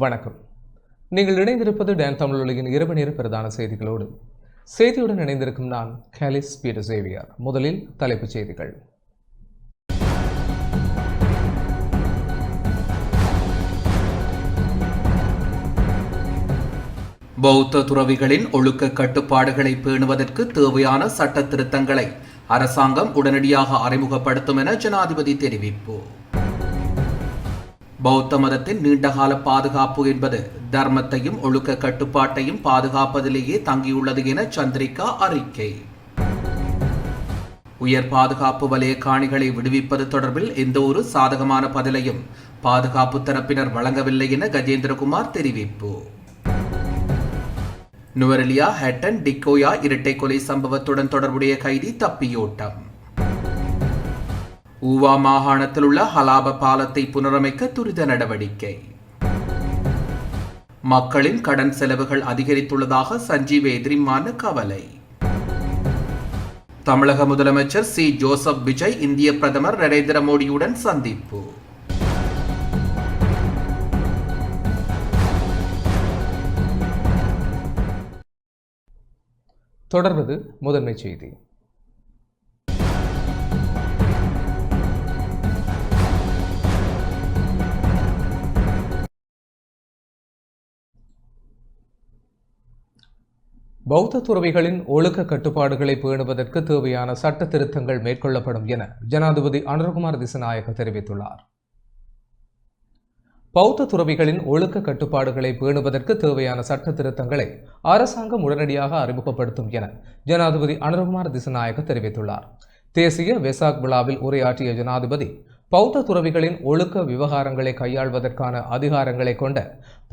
வணக்கம். நீங்கள் இணைந்திருப்பது டான் தமிழ் உலகின் இரவு நேர பிரதான செய்திகளோடு. செய்தியுடன் இணைந்திருக்கும் நான் கேலிஸ் பீட்டர் சேவியர். முதலில் தலைப்புச் செய்திகள். பௌத்த துறவிகளின் ஒழுக்க கட்டுப்பாடுகளை பேணுவதற்கு தேவையான சட்ட திருத்தங்களை அரசாங்கம் உடனடியாக அறிமுகப்படுத்தும் என ஜனாதிபதி தெரிவிப்பு. பௌத்த மதத்தின் நீண்டகால பாதுகாப்பு என்பது தர்மத்தையும் ஒழுக்க கட்டுப்பாட்டையும் பாதுகாப்பதிலேயே தங்கியுள்ளது என சந்திரிகா அறிக்கை. உயர் பாதுகாப்பு வலய காணிகளை விடுவிப்பது தொடர்பில் எந்த ஒரு சாதகமான பதிலையும் பாதுகாப்பு தரப்பினர் வழங்கவில்லை என கஜேந்திரகுமார் தெரிவிப்பு. நுவரெலியா ஹட்டன் டிக்கோயா இரட்டை கொலை சம்பவத்துடன் தொடர்புடைய கைதி தப்பியோட்டம். ஊவா மாகாணத்தில் உள்ள ஹலாப பாலத்தை புனரமைக்க துரித நடவடிக்கை. மக்களின் கடன் செலவுகள் அதிகரித்துள்ளதாக சஞ்சீவ் எதிரிமான கவலை. தமிழக முதலமைச்சர் சி ஜோசப் விஜய் இந்திய பிரதமர் நரேந்திர மோடியுடன் சந்திப்பு. தொடர்வது முதன்மை செய்தி. பௌத்த துறவிகளின் ஒழுக்க கட்டுப்பாடுகளை பேணுவதற்கு தேவையான சட்ட திருத்தங்கள் மேற்கொள்ளப்படும் என ஜனாதிபதி அனுரகுமார் திசாநாயக்க தெரிவித்துள்ளார். பௌத்த துறவிகளின் ஒழுக்க கட்டுப்பாடுகளை பேணுவதற்கு தேவையான சட்ட திருத்தங்களை அரசாங்கம் உடனடியாக அறிமுகப்படுத்தும் என ஜனாதிபதி அனுரகுமார் திசாநாயக்க தெரிவித்துள்ளார். தேசிய வெசாக் விழாவில் உரையாற்றிய ஜனாதிபதி பௌத்த துறவிகளின் ஒழுக்க விவகாரங்களை கையாள்வதற்கான அதிகாரங்களை கொண்ட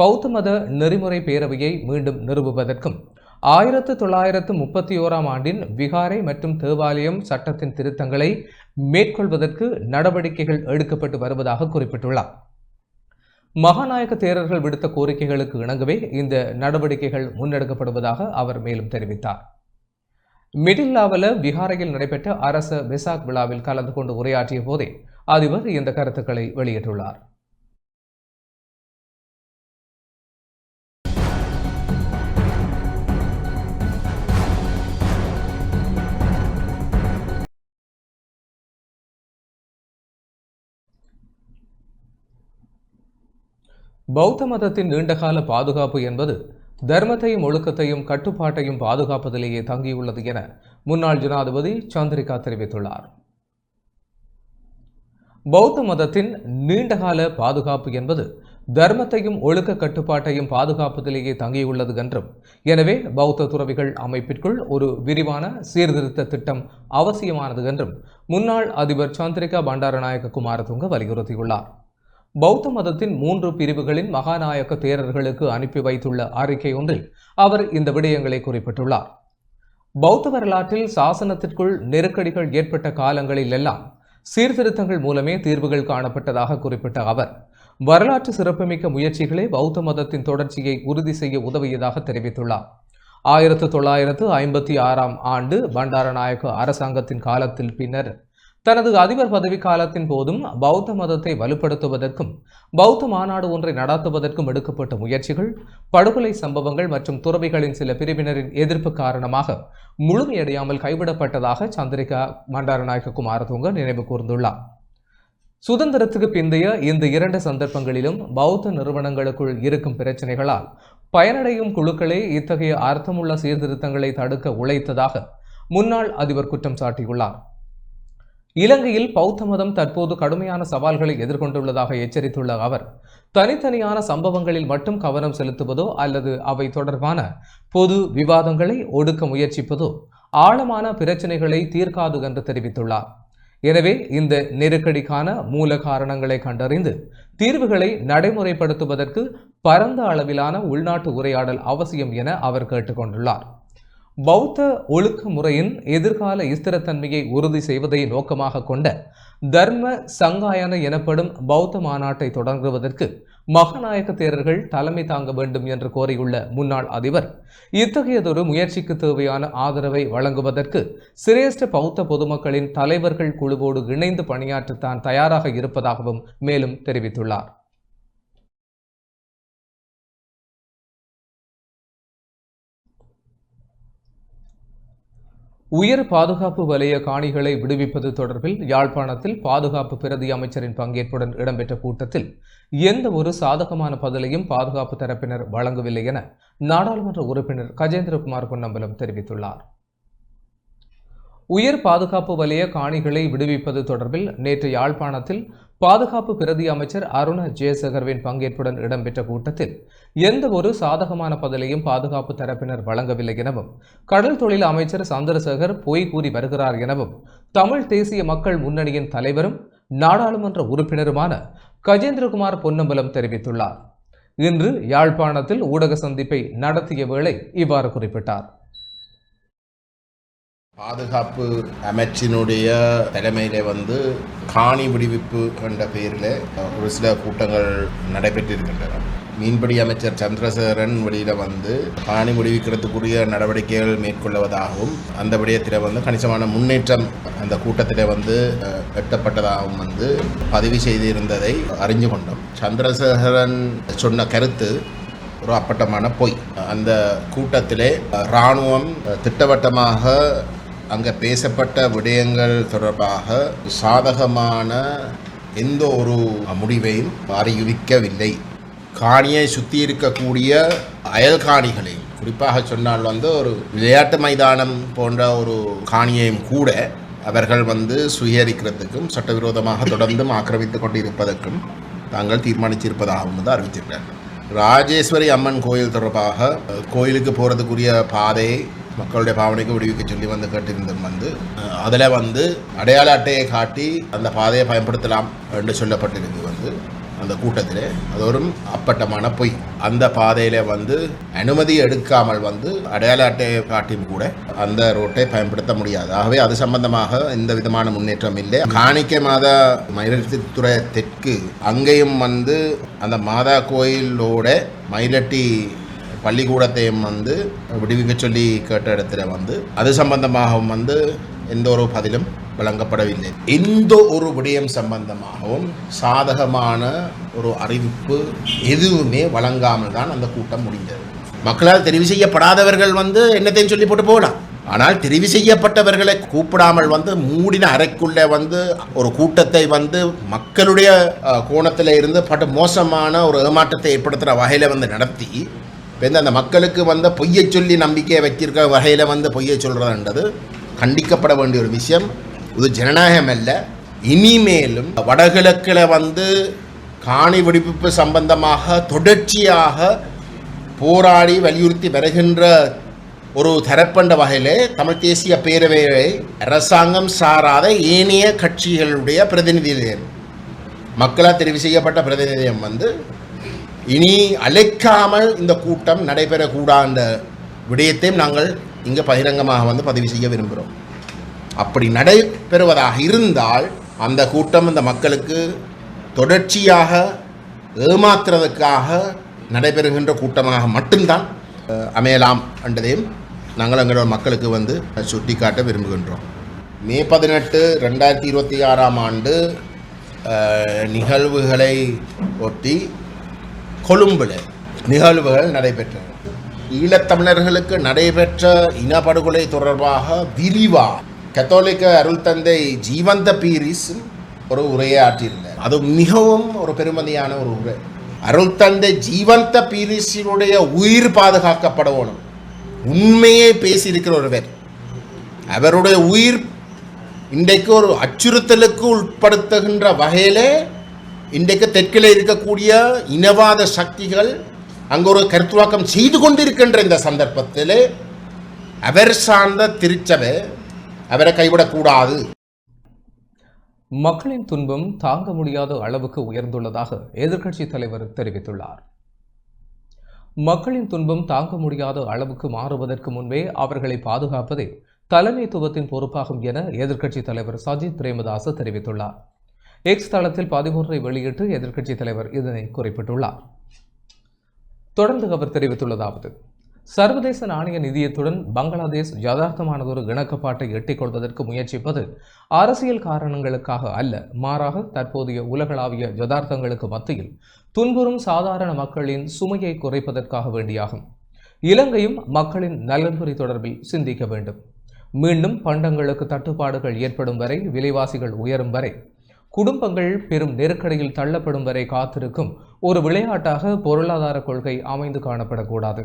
பௌத்த மத நெறிமுறை பேரவையை மீண்டும் நிறுவுவதற்கும் 1931 ஆண்டின் விகாரை மற்றும் தேவாலயம் சட்டத்தின் திருத்தங்களை மேற்கொள்வதற்கு நடவடிக்கைகள் எடுக்கப்பட்டு வருவதாக குறிப்பிட்டுள்ளார். மகாநாயக்க தேரர்கள் விடுத்த கோரிக்கைகளுக்கு இணங்கவே இந்த நடவடிக்கைகள் முன்னெடுக்கப்படுவதாக அவர் மேலும் தெரிவித்தார். மிடில்லாவல விகாரையில் நடைபெற்ற அரச வெசாக் விழாவில் கலந்து கொண்டு உரையாற்றிய போதே அதிபர் இந்த கருத்துக்களை வெளியிட்டுள்ளார். பௌத்த மதத்தின் நீண்டகால பாதுகாப்பு என்பது தர்மத்தையும் ஒழுக்கத்தையும் கட்டுப்பாட்டையும் பாதுகாப்பதிலேயே தங்கியுள்ளது என முன்னாள் ஜனாதிபதி சந்திரிகா தெரிவித்துள்ளார். பௌத்த மதத்தின் நீண்டகால பாதுகாப்பு என்பது தர்மத்தையும் ஒழுக்க கட்டுப்பாட்டையும் பாதுகாப்பதிலேயே தங்கியுள்ளது என்றும், எனவே பௌத்த துறவிகள் அமைப்பிற்குள் ஒரு விரிவான சீர்திருத்த திட்டம் அவசியமானது என்றும் முன்னாள் அதிபர் சந்திரிகா பண்டாரநாயக்க குமாரதுங்க வலியுறுத்தியுள்ளார். பௌத்த மதத்தின் 3 பிரிவுகளின் மகாநாயக்க தேரர்களுக்கு அனுப்பி வைத்துள்ள அறிக்கை ஒன்றில் அவர் இந்த விடயங்களை குறிப்பிட்டுள்ளார். பௌத்த வரலாற்றில் சாசனத்திற்குள் நெருக்கடிகள் ஏற்பட்ட காலங்களில் எல்லாம் சீர்திருத்தங்கள் மூலமே தீர்வுகள் காணப்பட்டதாக குறிப்பிட்ட அவர், வரலாற்று சிறப்புமிக்க முயற்சிகளே பௌத்த மதத்தின் தொடர்ச்சியை உறுதி செய்ய உதவியதாக தெரிவித்துள்ளார். 1956 ஆண்டு பண்டாரநாயக்க அரசாங்கத்தின் காலத்தில் பின்னர் தனது அதிபர் பதவி காலத்தின் போதும் பௌத்த மதத்தை வலுப்படுத்துவதற்கும் பௌத்த மாநாடு ஒன்றை நடாத்துவதற்கும் எடுக்கப்பட்ட முயற்சிகள், படுகொலை சம்பவங்கள் மற்றும் துறவிகளின் சில பிரிவினரின் எதிர்ப்பு காரணமாக முழுமையடையாமல் கைவிடப்பட்டதாக சந்திரிகா பண்டாரநாயக்க குமாரதுங்க நினைவு கூர்ந்துள்ளார். சுதந்திரத்துக்கு பிந்தைய இந்த 2 சந்தர்ப்பங்களிலும் பௌத்த நிறுவனங்களுக்குள் இருக்கும் பிரச்சனைகளால் பயனடையும் குழுக்களே இத்தகைய அர்த்தமுள்ள சீர்திருத்தங்களை தடுக்க உழைத்ததாக முன்னாள் அதிபர் குற்றம் சாட்டியுள்ளார். இலங்கையில் பௌத்த மதம் தற்போது கடுமையான சவால்களை எதிர்கொண்டுள்ளதாக எச்சரித்துள்ள அவர், தனித்தனியான சம்பவங்களில் மட்டும் கவனம் செலுத்துவதோ அல்லது அவை தொடர்பான பொது விவாதங்களை ஒடுக்க முயற்சிப்பதோ ஆழமான பிரச்சனைகளை தீர்க்காது என்று தெரிவித்துள்ளார். எனவே இந்த நெருக்கடிக்கான மூல காரணங்களை கண்டறிந்து தீர்வுகளை நடைமுறைப்படுத்துவதற்கு பரந்த அளவிலான உள்நாட்டு உரையாடல் அவசியம் என அவர் கேட்டுக்கொண்டுள்ளார். பௌத்த ஒழுக்க முறையின் எதிர்கால ஸ்திரத்தன்மையை உறுதி செய்வதை நோக்கமாக கொண்ட தர்ம சங்காயன எனப்படும் பௌத்த மாநாட்டை தொடங்குவதற்கு மகாநாயக்க தேரர்கள் தலைமை தாங்க வேண்டும் என்று கோரியுள்ள முன்னாள் அதிபர், இத்தகையதொரு முயற்சிக்கு தேவையான ஆதரவை வழங்குவதற்கு சிரேஷ்ட பௌத்த பொதுமக்களின் தலைவர்கள் குழுவோடு இணைந்து பணியாற்ற தான் தயாராக இருப்பதாகவும் மேலும் தெரிவித்துள்ளார். உயர் பாதுகாப்பு வலய காணிகளை விடுவிப்பது தொடர்பில் யாழ்ப்பாணத்தில் பாதுகாப்பு பிரதி அமைச்சரின் பங்கேற்புடன் இடம்பெற்ற கூட்டத்தில் எந்த ஒரு சாதகமான பதிலையும் பாதுகாப்பு தரப்பினர் வழங்கவில்லை என நாடாளுமன்ற உறுப்பினர் கஜேந்திரகுமார் பொன்னம்பலம் தெரிவித்துள்ளார். உயர் பாதுகாப்பு வலய காணிகளை விடுவிப்பது தொடர்பில் நேற்று யாழ்ப்பாணத்தில் பாதுகாப்பு பிரதி அமைச்சர் அருண ஜெயசேகரவின் பங்கேற்புடன் இடம்பெற்ற கூட்டத்தில் எந்த ஒரு சாதகமான பதிலையும் பாதுகாப்பு தரப்பினர் வழங்கவில்லை எனவும் கடல் தொழில் அமைச்சர் சந்திரசேகர் பொய் கூறி வருகிறார் எனவும் தமிழ் தேசிய மக்கள் முன்னணியின் தலைவரும் நாடாளுமன்ற உறுப்பினருமான கஜேந்திரகுமார் பொன்னம்பலம் தெரிவித்துள்ளார். இன்று யாழ்ப்பாணத்தில் ஊடக சந்திப்பை நடத்திய வேளை இவ்வாறு குறிப்பிட்டார். பாதுகாப்பு அமைச்சினுடைய தலைமையிலே காணி விடுவிப்பு என்ற பெயரில் ஒரு சில கூட்டங்கள் நடைபெற்றிருக்கின்றன. மீன்பிடி அமைச்சர் சந்திரசேகரன் வெளியில் காணி விடுவிக்கிறதுக்குரிய நடவடிக்கைகள் மேற்கொள்வதாகவும் அந்த விடயத்தில் கணிசமான முன்னேற்றம் அந்த கூட்டத்தில் எட்டப்பட்டதாகவும் பதிவு செய்திருந்ததை அறிஞ்சு கொண்டோம். சந்திரசேகரன் சொன்ன கருத்து ஒரு அப்பட்டமான பொய். அந்த கூட்டத்திலே இராணுவம் திட்டவட்டமாக அங்கே பேசப்பட்ட விடயங்கள் தொடர்பாக சாதகமான எந்த ஒரு முடிவையும் அறிவிக்கவில்லை. காணியை சுற்றி இருக்கக்கூடிய அயல் காணிகளையும் குறிப்பாக சொன்னால் ஒரு விளையாட்டு மைதானம் போன்ற ஒரு காணியையும் கூட அவர்கள் சுயரிக்கிறதுக்கும் சட்டவிரோதமாக தொடர்ந்தும் ஆக்கிரமித்து கொண்டு இருப்பதற்கும் தாங்கள் தீர்மானித்திருப்பதாகவும் அறிவித்திருக்கிறார்கள். ராஜேஸ்வரி அம்மன் கோயில் தொடர்பாக கோயிலுக்கு போகிறதுக்குரிய பாதையை மக்களுடைய பாவனைக்கு விடுவிக்க சொல்லி கேட்டிருந்தோம். அதில் அடையாள அட்டையை காட்டி அந்த பாதையை பயன்படுத்தலாம் என்று சொல்லப்பட்டிருக்கு அந்த கூட்டத்தில். அது ஒரு அப்பட்டமான பொய். அந்த பாதையில் அனுமதி எடுக்காமல் அடையாள அட்டையை காட்டியும் கூட அந்த ரோட்டை பயன்படுத்த முடியாது. ஆகவே அது சம்பந்தமாக எந்த விதமான முன்னேற்றம் இல்லை. காணிக்கை மாதா மயிலட்டித்துறை தெற்கு அங்கேயும் அந்த மாதா கோயிலோட மயிலட்டி பள்ளிக்கூடத்தையும் விடுவிக்க சொல்லி கேட்ட இடத்துல அது சம்பந்தமாகவும் எந்த ஒரு பதிலும் வழங்கப்படவில்லை. எந்த ஒரு விடயம் சம்பந்தமாகவும் சாதகமான ஒரு அறிவிப்பு எதுவுமே வழங்காமல் தான் அந்த கூட்டம் முடிந்தது. மக்களால் தெரிவு செய்யப்படாதவர்கள் என்னத்தையும் சொல்லி போட்டு போகலாம். ஆனால் தெரிவு செய்யப்பட்டவர்களை கூப்பிடாமல் மூடின அறைக்குள்ளே ஒரு கூட்டத்தை மக்களுடைய கோணத்தில் இருந்து பட்டு மோசமான ஒரு ஏமாற்றத்தை ஏற்படுத்துகிற வகையில் நடத்தி அந்த மக்களுக்கு பொய்யை சொல்லி நம்பிக்கையை வைத்திருக்கிற வகையில் பொய்யை சொல்கிறதுன்றது கண்டிக்கப்பட வேண்டிய ஒரு விஷயம். இது ஜனநாயகம் அல்ல. இனிமேலும் வடகிழக்கில் காணி விடுவிப்பு சம்பந்தமாக தொடர்ச்சியாக போராடி வலியுறுத்தி வருகின்ற ஒரு தரப்பண்ட வகையில் தமிழ் தேசிய பேரவையை அரசாங்கம் சாராத ஏனைய கட்சிகளுடைய பிரதிநிதிகள் மக்களால் தெரிவு செய்யப்பட்ட பிரதிநிதியம் இனி அழைக்காமல் இந்த கூட்டம் நடைபெறக்கூடாத விடயத்தையும் நாங்கள் இங்கே பகிரங்கமாக பதிவு செய்ய விரும்புகிறோம். அப்படி நடைபெறுவதாக இருந்தால் அந்த கூட்டம் இந்த மக்களுக்கு தொடர்ச்சியாக ஏமாற்றுறதுக்காக நடைபெறுகின்ற கூட்டமாக மட்டும்தான் அமையலாம் என்றதையும் நாங்கள் எங்களோட மக்களுக்கு சுட்டிக்காட்ட விரும்புகின்றோம். மே 18, 2026 நிகழ்வுகளை ஒட்டி கொழும்பில் நிகழ்வுகள் நடைபெற்றன. ஈழத்தமிழர்களுக்கு நடைபெற்ற இனப்படுகொலை தொடர்பாக விரிவாக கத்தோலிக்க அருள் தந்தை ஜீவந்த பீரிஸ் ஒரு உரையை ஆற்றியிருந்தார். அது மிகவும் ஒரு பெருமதியான ஒரு உரை. அருள் தந்தை ஜீவந்த பீரிஸினுடைய உயிர் பாதுகாக்கப்படணும். உண்மையை பேசியிருக்கிற ஒருவர். அவருடைய உயிர் இன்றைக்கு ஒரு அச்சுறுத்தலுக்கு உட்படுத்துகின்ற வகையிலே இன்றைக்கு தெற்கில் இருக்கக்கூடிய இனவாத சக்திகள் அங்கு ஒரு கருத்துவாக்கம் செய்து கொண்டிருக்கின்ற இந்த சந்தர்ப்பத்தில் அவர் சார்ந்த திருச்சபை அவரை கைவிடக்கூடாது. மக்களின் துன்பம் தாங்க முடியாத அளவுக்கு உயர்ந்துள்ளதாக எதிர்க்கட்சித் தலைவர் தெரிவித்துள்ளார். மக்களின் துன்பம் தாங்க முடியாத அளவுக்கு மாறுவதற்கு முன்பே அவர்களை பாதுகாப்பதே தலைமைத்துவத்தின் பொறுப்பாகும் என எதிர்க்கட்சித் தலைவர் சஜித் பிரேமதாச தெரிவித்துள்ளார். எக்ஸ் தளத்தில் 13 வெளியிட்டு எதிர்க்கட்சித் தலைவர் இதனை குறிப்பிட்டுள்ளார். தொடர்ந்து அவர் தெரிவித்துள்ளதாவது: சர்வதேச நாணய நிதியத்துடன் பங்களாதேஷ் யதார்த்தமானதொரு இணக்கப்பாட்டை எட்டிக்கொள்வதற்கு முயற்சிப்பது அரசியல் காரணங்களுக்காக அல்ல, மாறாக தற்போதைய உலகளாவிய யதார்த்தங்களுக்கு மத்தியில் துன்புறும் சாதாரண மக்களின் சுமையை குறைப்பதற்காக வேண்டியாகும். இலங்கையும் மக்களின் நலன்புரி தொடர்பில் சிந்திக்க வேண்டும். மீண்டும் பண்டங்களுக்கு தட்டுப்பாடுகள் ஏற்படும் வரை, விலைவாசிகள் உயரும் வரை, குடும்பங்கள் பெரும் நெருக்கடியில் தள்ளப்படும் வரை காத்திருக்கும் ஒரு விளையாட்டாக பொருளாதார கொள்கை அமைந்து காணப்படக்கூடாது.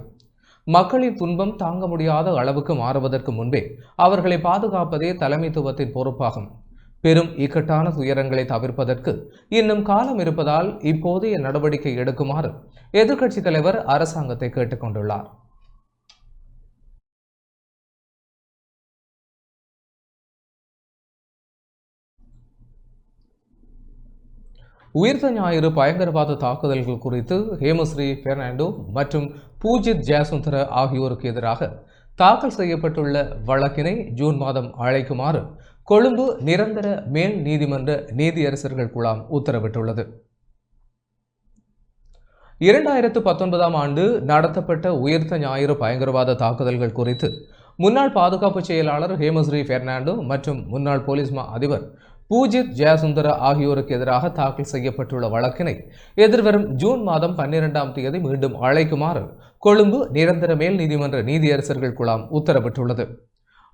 மக்களின் துன்பம் தாங்க முடியாத அளவுக்கு மாறுவதற்கு முன்பே அவர்களை பாதுகாப்பதே தலைமைத்துவத்தின் பொறுப்பாகும். பெரும் இக்கட்டான துயரங்களை தவிர்ப்பதற்கு இன்னும் காலம் இருப்பதால் இப்போதைய நடவடிக்கை எடுக்குமாறு எதிர்க்கட்சித் தலைவர் அரசாங்கத்தை கேட்டுக்கொண்டுள்ளார். உயிர்த்த ஞாயிறு பயங்கரவாத தாக்குதல்கள் குறித்து ஹேமஸ்ரீ பெர்னாண்டோ மற்றும் பூஜித் ஜெயசுந்தர ஆகியோருக்கு எதிராக தாக்கல் செய்யப்பட்டுள்ள வழக்கினை ஜூன் மாதம் அழைக்குமாறு கொழும்பு நிரந்தர மேல் நீதிமன்ற நீதியரசர்கள் குழாம் உத்தரவிட்டுள்ளது. 2019 ஆண்டு நடத்தப்பட்ட உயிர்த்த ஞாயிறு பயங்கரவாத தாக்குதல்கள் குறித்து முன்னாள் பாதுகாப்பு செயலாளர் ஹேமஸ்ரீ பெர்னாண்டோ மற்றும் முன்னாள் போலீஸ் மா அதிபர் பூஜித் ஜெயசுந்தர ஆகியோருக்கு எதிராக தாக்கல் செய்யப்பட்டுள்ள வழக்கினை எதிர்வரும் ஜூன் மாதம் 12ஆம் தேதி மீண்டும் அழைக்குமாறு கொழும்பு நிரந்தர மேல் நீதிமன்ற நீதியரசர்கள் குழாம் உத்தரவிட்டுள்ளது.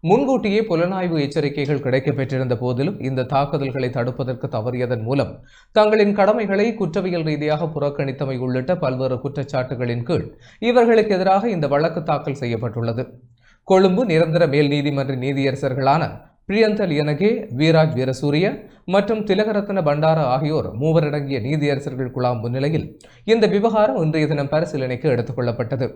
முன்கூட்டியே புலனாய்வு எச்சரிக்கைகள் கிடைக்கப்பெற்றிருந்த போதிலும் இந்த தாக்குதல்களை தடுப்பதற்கு தவறியதன் மூலம் தங்களின் கடமைகளை குற்றவியல் ரீதியாக புறக்கணித்தமை உள்ளிட்ட பல்வேறு குற்றச்சாட்டுகளின் கீழ் இவர்களுக்கு எதிராக இந்த வழக்கு தாக்கல் செய்யப்பட்டுள்ளது. கொழும்பு நிரந்தர மேல் நீதிமன்ற நீதியரசர்களான பிரியந்த லியனகே, வீராஜ் வீரசூரிய மற்றும் திலகரத்ன பண்டார ஆகியோர் மூவரடங்கிய நீதியரசர்கள் குழாம் முன்னிலையில் இந்த விவகாரம் இன்றைய தினம் பரிசீலனைக்கு எடுத்துக் கொள்ளப்பட்டது.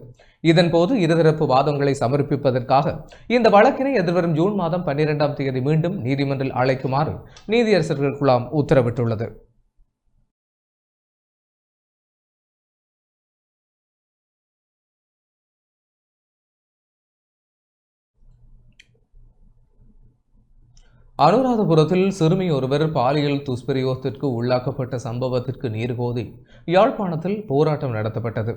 இதன்போது இருதரப்பு வாதங்களை சமர்ப்பிப்பதற்காக இந்த வழக்கினை எதிர்வரும் ஜூன் மாதம் 12ஆம் தேதி மீண்டும் நீதிமன்றில் அழைக்குமாறு நீதியரசர்கள் குழாம் உத்தரவிட்டுள்ளது. அனுராதபுரத்தில் சிறுமி ஒருவர் பாலியல் துஷ்பிரயோகத்திற்கு உள்ளாக்கப்பட்ட சம்பவத்திற்கு நீர்கோதி யாழ்ப்பாணத்தில் போராட்டம் நடத்தப்பட்டது.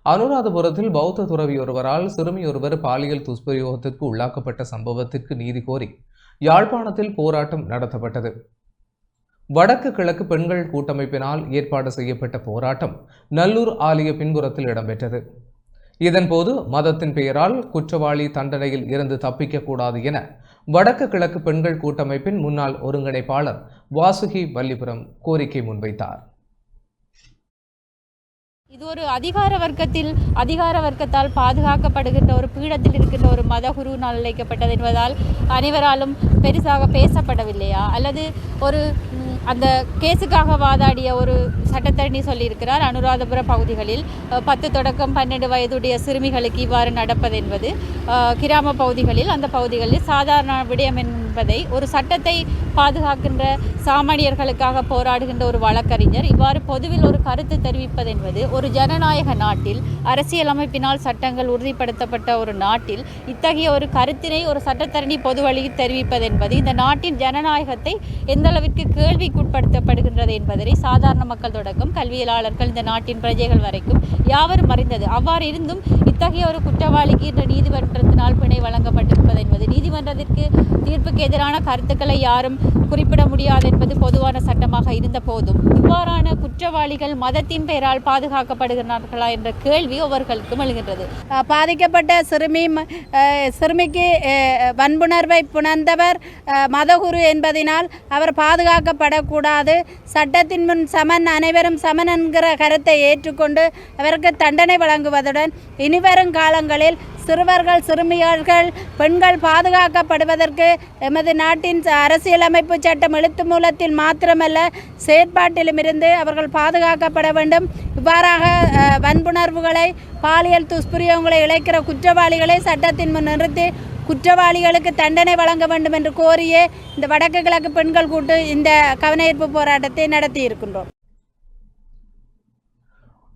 அனுராதபுரத்தில் பௌத்த துறவி ஒருவரால் சிறுமி ஒருவர் பாலியல் துஷ்பிரயோகத்திற்கு உள்ளாக்கப்பட்ட சம்பவத்திற்கு நீதி கோரி யாழ்ப்பாணத்தில் போராட்டம் நடத்தப்பட்டது. வடக்கு கிழக்கு பெண்கள் கூட்டமைப்பினால் ஏற்பாடு செய்யப்பட்ட போராட்டம் நல்லூர் ஆலய பின்புறத்தில் இடம்பெற்றது. இதன்போது மதத்தின் பெயரால் குற்றவாளி தண்டனையில் இருந்து தப்பிக்கக்கூடாது என வடக்கு கிழக்கு பெண்கள் கூட்டமைப்பின் முன்னாள் ஒருங்கிணைப்பாளர் வாசுகி வல்லிபுரம் கோரிக்கை முன்வைத்தார். இது ஒரு அதிகார வர்க்கத்தால் பாதுகாக்கப்படுகின்ற ஒரு பீடத்தில் இருக்கின்ற ஒரு மதகுரு அழைக்கப்பட்டது என்பதால் அனைவராலும் பெருசாக பேசப்படவில்லையா, அல்லது ஒரு அந்த கேஸுக்காக வாதாடிய ஒரு சட்டத்தரணி சொல்லியிருக்கிறார், அனுராதபுர பகுதிகளில் 10 தொடக்கம் 12 வயதுடைய சிறுமிகளுக்கு இவ்வாறு நடப்பது என்பது கிராம பகுதிகளில் அந்த பகுதிகளில் சாதாரண விடயம் என்பதை ஒரு சட்டத்தை பாதுகாக்கின்ற சாமானியர்களுக்காக போராடுகின்ற ஒரு வழக்கறிஞர் இவ்வாறு பொதுவில் ஒரு கருத்து தெரிவிப்பது என்பது ஒரு ஜனநாயக நாட்டில், அரசியலமைப்பினால் சட்டங்கள் உறுதிப்படுத்தப்பட்ட ஒரு நாட்டில் இத்தகைய ஒரு கருத்தினை ஒரு சட்டத்தரணி பொது வழியில் தெரிவிப்பது என்பது இந்த நாட்டின் ஜனநாயகத்தை எந்தளவிற்கு கேள்விக்குட்படுத்தப்படுகின்றது என்பதை சாதாரண மக்கள் தொடக்கம் கல்வியலாளர்கள் இந்த நாட்டின் பிரஜைகள் வரைக்கும் யாவரும் அறிந்தது. அவ்வாறு இருந்தும் இத்தகைய ஒரு குற்றவாளிக்கு இன்று நீதிமன்றத்தினால் பிணை வழங்கப்பட்டிருப்பது என்பது நீதிமன்றத்திற்கு தீர்ப்புக்கு எதிரான கருத்துக்களை யாரும் குறிப்பிட முடியாது என்பது பொதுவான சட்டமாக இருந்த போதும் இவ்வாறான குற்றவாளிகள் மதத்தின் பெயரால் பாதுகாக்கப்படுகிறார்களா என்ற கேள்வி அவர்களுக்கும் எழுகின்றது. பாதிக்கப்பட்ட சிறுமிக்கு வன்புணர்வை புணர்ந்தவர் மதகுரு என்பதனால் அவர் பாதுகாக்கப்படக்கூடாது, சட்டத்தின் முன் சமன், அனைவரும் சமன் என்கிற கருத்தை ஏற்றுக்கொண்டு அவருக்கு தண்டனை வழங்குவதுடன் இனிவரும் காலங்களில் சிறுவர்கள், சிறுமியர்கள், பெண்கள் பாதுகாக்கப்படுவதற்கு எமது நாட்டின் அரசியலமைப்பு சட்டம் எழுத்து மூலத்தில் மாத்திரமல்ல செயற்பாட்டிலும் இருந்து அவர்கள் பாதுகாக்கப்பட வேண்டும். இவ்வாறாக வன்புணர்வுகளை, பாலியல் துஷ்பிரயோகங்களை இழைக்கிற குற்றவாளிகளை சட்டத்தின் முன் நிறுத்தி குற்றவாளிகளுக்கு தண்டனை வழங்க வேண்டும் என்று கோரியே இந்த வடக்கு கிழக்கு பெண்கள் கூட்டு இந்த கவனஈர்ப்பு போராட்டத்தை நடத்தி இருக்கின்றோம்.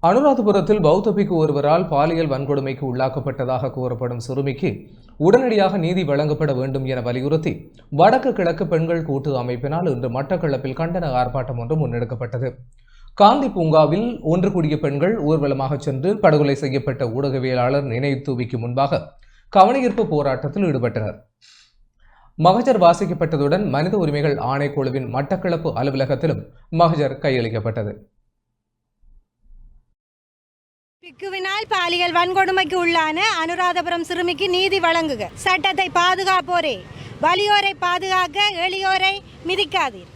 அனுராதபுரத்தில் பௌத்த பிக்கு ஒருவரால் பாலியல் வன்கொடுமைக்கு உள்ளாக்கப்பட்டதாக கூறப்படும் சிறுமிக்கு உடனடியாக நீதி வழங்கப்பட வேண்டும் என வலியுறுத்தி வடக்கு கிழக்கு பெண்கள் கூட்டு அமைப்பினால் இன்று மட்டக்களப்பில் கண்டன ஆர்ப்பாட்டம் ஒன்று முன்னெடுக்கப்பட்டது. காந்தி பூங்காவில் ஒன்று கூடிய பெண்கள் ஊர்வலமாக சென்று படுகொலை செய்யப்பட்ட ஊடகவியலாளர் நினைவு தூவிக்கு முன்பாக கவனஈர்ப்பு போராட்டத்தில் ஈடுபட்டனர். மகஜர் வாசிக்கப்பட்டதுடன் மனித உரிமைகள் ஆணைக்குழுவின் மட்டக்களப்பு அலுவலகத்திலும் மகஜர் கையளிக்கப்பட்டது. பிக்குவினால் பாலியல் வன்கொடுமைக்கு உள்ளான அனுராதபுரம் சிறுமிக்கு நீதி வழங்குக. சட்டத்தை பாதுகாப்போரே, வலியோரை பாதுகாக்க எளியோரை மிதிக்காதீர்.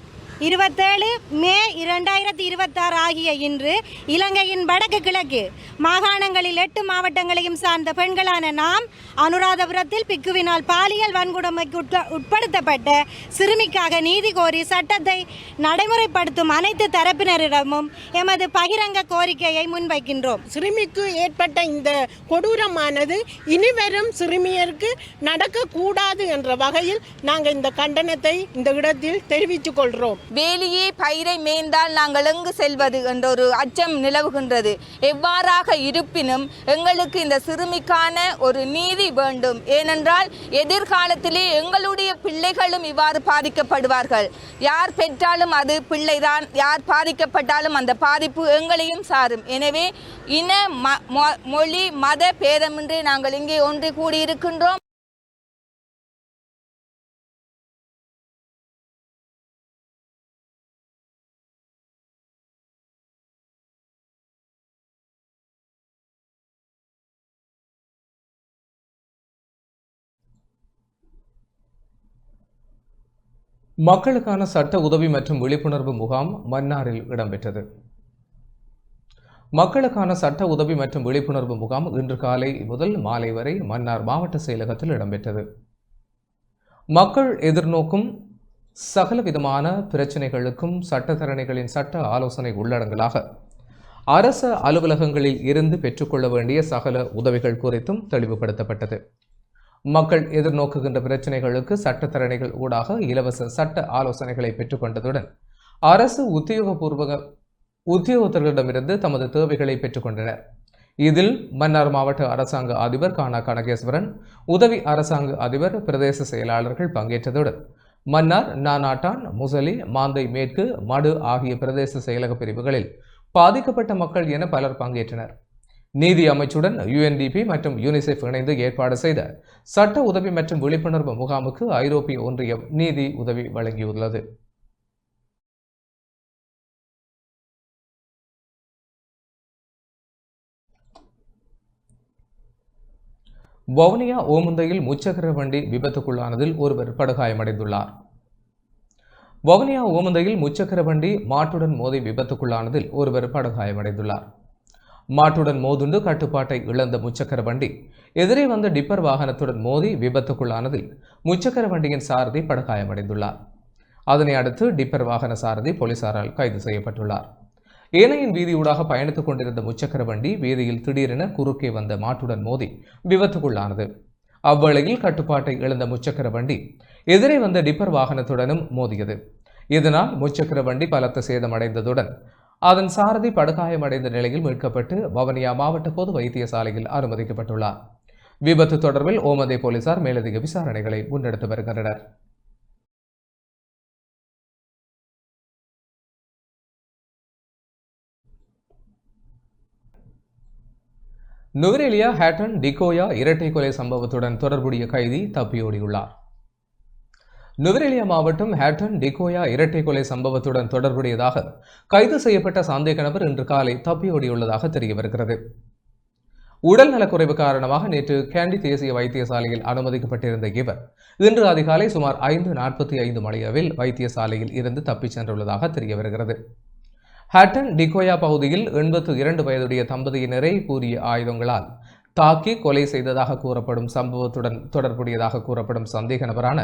27 மே 2026 ஆகிய இன்று இலங்கையின் வடக்கு கிழக்கு மாகாணங்களில் 8 மாவட்டங்களையும் சார்ந்த பெண்களான நாம் அனுராதபுரத்தில் பிக்குவினால் பாலியல் வன்கொடுமைக்கு உட்படுத்தப்பட்ட சிறுமிக்காக நீதி கோரி சட்டத்தை நடைமுறைப்படுத்தும் அனைத்து தரப்பினரிடமும் எமது பகிரங்க கோரிக்கையை முன்வைக்கின்றோம். சிறுமிக்கு ஏற்பட்ட இந்த கொடூரமானது இனிவரும் சிறுமியருக்கு நடக்கக்கூடாது என்ற வகையில் நாங்கள் இந்த கண்டனத்தை இந்த இடத்தில் தெரிவித்துக் கொள்கிறோம். வேலியே பயிரை மேய்ந்தால் நாங்கள் எங்கு செல்வது என்ற ஒரு அச்சம் நிலவுகின்றது. எவ்வாறாக இருப்பினும் எங்களுக்கு இந்த சிறுமிக்கான ஒரு நீதி வேண்டும். ஏனென்றால் எதிர்காலத்திலே எங்களுடைய பிள்ளைகளும் இவ்வாறு பாதிக்கப்படுவார்கள். யார் பெற்றாலும் அது பிள்ளைதான், யார் பாதிக்கப்பட்டாலும் அந்த பாதிப்பு எங்களையும் சாரும். எனவே இன மொழி மத பேதமின்றி நாங்கள் இங்கே ஒன்று கூடியிருக்கின்றோம். மக்களுக்கான சட்ட உதவி மற்றும் விழிப்புணர்வு முகாம் மன்னாரில் இடம்பெற்றது. மக்களுக்கான சட்ட உதவி மற்றும் விழிப்புணர்வு முகாம் இன்று காலை முதல் மாலை வரை மன்னார் மாவட்ட செயலகத்தில் இடம்பெற்றது. மக்கள் எதிர்நோக்கும் சகலவிதமான பிரச்சினைகளுக்கும் சட்டத்தரணிகளின் சட்ட ஆலோசனை உள்ளடங்கலாக அரச அலுவலகங்களில் இருந்து பெற்றுக்கொள்ள வேண்டிய சகல உதவிகள் குறித்தும் தெளிவுபடுத்தப்பட்டது. மக்கள் எதிர்நோக்குகின்ற பிரச்சினைகளுக்கு சட்டத்தரணிகள் ஊடாக இலவச சட்ட ஆலோசனைகளை பெற்றுக்கொண்டதுடன் அரசு உத்தியோகத்தர்களிடமிருந்து தமது தேவைகளை பெற்றுக்கொண்டனர். இதில் மன்னார் மாவட்ட அரசாங்க அதிபர் கானா கனகேஸ்வரன், உதவி அரசாங்க அதிபர், பிரதேச செயலாளர்கள் பங்கேற்றதுடன் மன்னார், நானாட்டான், முசலி, மாந்தை மேற்கு, மடு ஆகிய பிரதேச செயலக பிரிவுகளில் பாதிக்கப்பட்ட மக்கள் என பலர் பங்கேற்றனர். நீதி அமைச்சுடன் UNDP மற்றும் யூனிசெஃப் இணைந்து ஏற்பாடு செய்த சட்ட உதவி மற்றும் விழிப்புணர்வு முகாமுக்கு ஐரோப்பிய ஒன்றியம் நீதி உதவி வழங்கியுள்ளது. வவுனியா ஓமுந்தையில் முச்சக்கர வண்டி விபத்துக்குள்ளானதில் ஒருவர் படுகாயமடைந்துள்ளார். வவுனியா ஓமுந்தையில் முச்சக்கர வண்டி மாட்டுடன் மோதி விபத்துக்குள்ளானதில் ஒருவர் படுகாயமடைந்துள்ளார். மாட்டுடன் மோதுண்டு கட்டுப்பாட்டை இழந்த முச்சக்கர வண்டி எதிரே வந்த டிப்பர் வாகனத்துடன் மோதி விபத்துக்குள்ளானதில் முச்சக்கர வண்டியின் சாரதி படுகாயமடைந்துள்ளார். அதனை அடுத்து டிப்பர் வாகன சாரதி போலீசாரால் கைது செய்யப்பட்டுள்ளார். ஏனையின் வீதியூடாக பயணித்துக் கொண்டிருந்த முச்சக்கர வண்டி வீதியில் திடீரென குறுக்கே வந்த மாட்டுடன் மோதி விபத்துக்குள்ளானது. அவ்வேளையில் கட்டுப்பாட்டை இழந்த முச்சக்கர வண்டி எதிரே வந்த டிப்பர் வாகனத்துடனும் மோதியது. இதனால் முச்சக்கர வண்டி பலத்த சேதமடைந்ததுடன் அதன் சாரதி படுகாயமடைந்த நிலையில் மீட்கப்பட்டு வவுனியா மாவட்ட பொது வைத்தியசாலையில் அனுமதிக்கப்பட்டுள்ளார். விபத்து தொடர்பில் ஓமந்தை போலீசார் மேலதிக விசாரணைகளை முன்னெடுத்து வருகின்றனர். நுவரெலியா ஹேட்டன் டிகோயா இரட்டை கொலை சம்பவத்துடன் தொடர்புடைய கைதி தப்பியோடியுள்ளார். நுவரெலியா மாவட்டம் ஹேட்டன் டிகோயா இரட்டை கொலை சம்பவத்துடன் தொடர்புடையதாக கைது செய்யப்பட்ட சந்தேக நபர் இன்று காலை தப்பியோடியுள்ளதாக தெரிய வருகிறது. உடல் நலக்குறைவு காரணமாக நேற்று கேண்டி தேசிய வைத்தியசாலையில் அனுமதிக்கப்பட்டிருந்த இவர் இன்று அதிகாலை சுமார் 5:45 மணியளவில் வைத்தியசாலையில் இருந்து தப்பிச் சென்றுள்ளதாக தெரிய வருகிறது. ஹேட்டன் டிகோயா பகுதியில் 82 வயதுடைய தம்பதியினரை கூறிய ஆயுதங்களால் தாக்கி கொலை செய்ததாக கூறப்படும் சம்பவத்துடன் தொடர்புடையதாக கூறப்படும் சந்தேக நபரான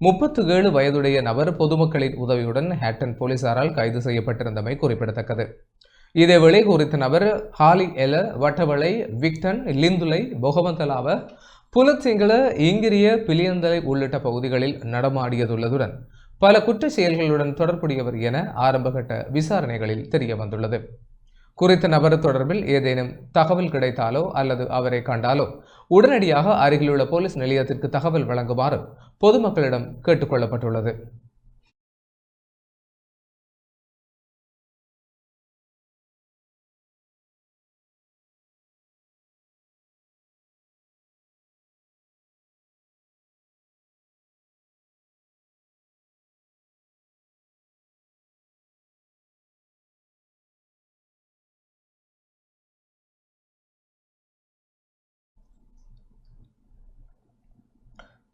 37 வயதுடைய நபர் பொதுமக்களின் உதவியுடன் ஹேட்டன் போலீசாரால் கைது செய்யப்பட்டிருந்தமை குறிப்பிடத்தக்கது. இதேவேளை குறித்த நபர் ஹாலி எல, வட்டவளை, விக்டன், லிந்துலை, பொகவந்தலாவ, புலத்சிங்கள, இங்கிரிய, பிலியந்தலை உள்ளிட்ட பகுதிகளில் நடமாடியதுள்ளதுடன் பல குற்ற செயல்களுடன் தொடர்புடையவர் என ஆரம்பகட்ட விசாரணைகளில் தெரிய வந்துள்ளது. குறித்த நபர் தொடர்பில் ஏதேனும் தகவல் கிடைத்தாலோ அல்லது அவரை கண்டாலோ உடனடியாக அருகிலுள்ள போலீஸ் நிலையத்திற்கு தகவல் வழங்குமாறு பொதுமக்களிடம் கேட்டுக்கொள்ளப்பட்டுள்ளது.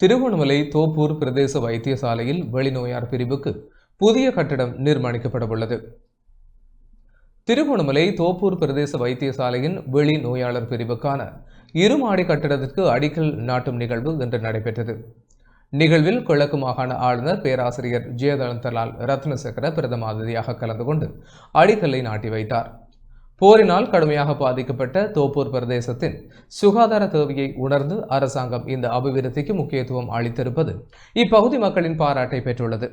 திருகோணமலை தோப்பூர் பிரதேச வைத்தியசாலையில் வெளிநோயார் பிரிவுக்கு புதிய கட்டடம் நிர்மாணிக்கப்படவுள்ளது. திருகோணமலை தோப்பூர் பிரதேச வைத்தியசாலையின் வெளி நோயாளர் பிரிவுக்கான இருமாடி கட்டடத்திற்கு அடிக்கல் நாட்டும் நிகழ்வு இன்று நடைபெற்றது. நிகழ்வில் கிழக்கு மாகாண ஆளுநர் பேராசிரியர் ஜெயதளந்தலால் ரத்னசேகர பிரதம அதிதியாக கலந்து கொண்டு அடிக்கல்லை நாட்டி வைத்தார். போரினால் கடுமையாக பாதிக்கப்பட்ட தோப்பூர் பிரதேசத்தின் சுகாதார தேவையை உணர்ந்து அரசாங்கம் இந்த அபிவிருத்திக்கு முக்கியத்துவம் அளித்திருப்பது இப்பகுதி மக்களின் பாராட்டை பெற்றுள்ளது.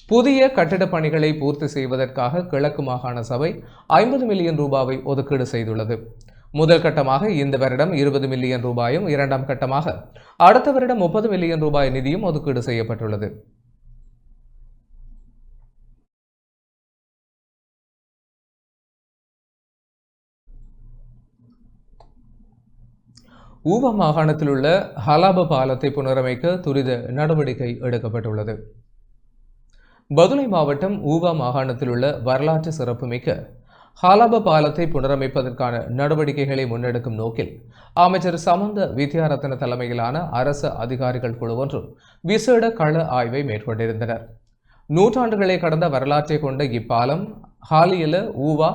புதிய கட்டிடப் பணிகளை பூர்த்தி செய்வதற்காக கிழக்கு மாகாண சபை 50 மில்லியன் ரூபாவை ஒதுக்கீடு செய்துள்ளது. முதல் கட்டமாக இந்த வருடம் 20 மில்லியன் ரூபாயும், இரண்டாம் கட்டமாக அடுத்த வருடம் 30 மில்லியன் ரூபாய் நிதியும் ஒதுக்கீடு செய்யப்பட்டுள்ளது. ஊவா மாகாணத்தில் உள்ள ஹலாப பாலத்தை புனரமைக்க துரித நடவடிக்கை எடுக்கப்பட்டுள்ளது. பதுளை மாவட்டம் ஊவா மாகாணத்தில் உள்ள வரலாற்று சிறப்புமிக்க ஹலாப பாலத்தை புனரமைப்பதற்கான நடவடிக்கைகளை முன்னெடுக்கும் நோக்கில் அமைச்சர் சமந்த வித்யாரத்ன தலைமையிலான அரசு அதிகாரிகள் குழு ஒன்று விசேட கள ஆய்வை மேற்கொண்டிருந்தனர். நூற்றாண்டுகளை கடந்த வரலாற்றை கொண்ட இப்பாலம் ஹாலியல, ஊவா,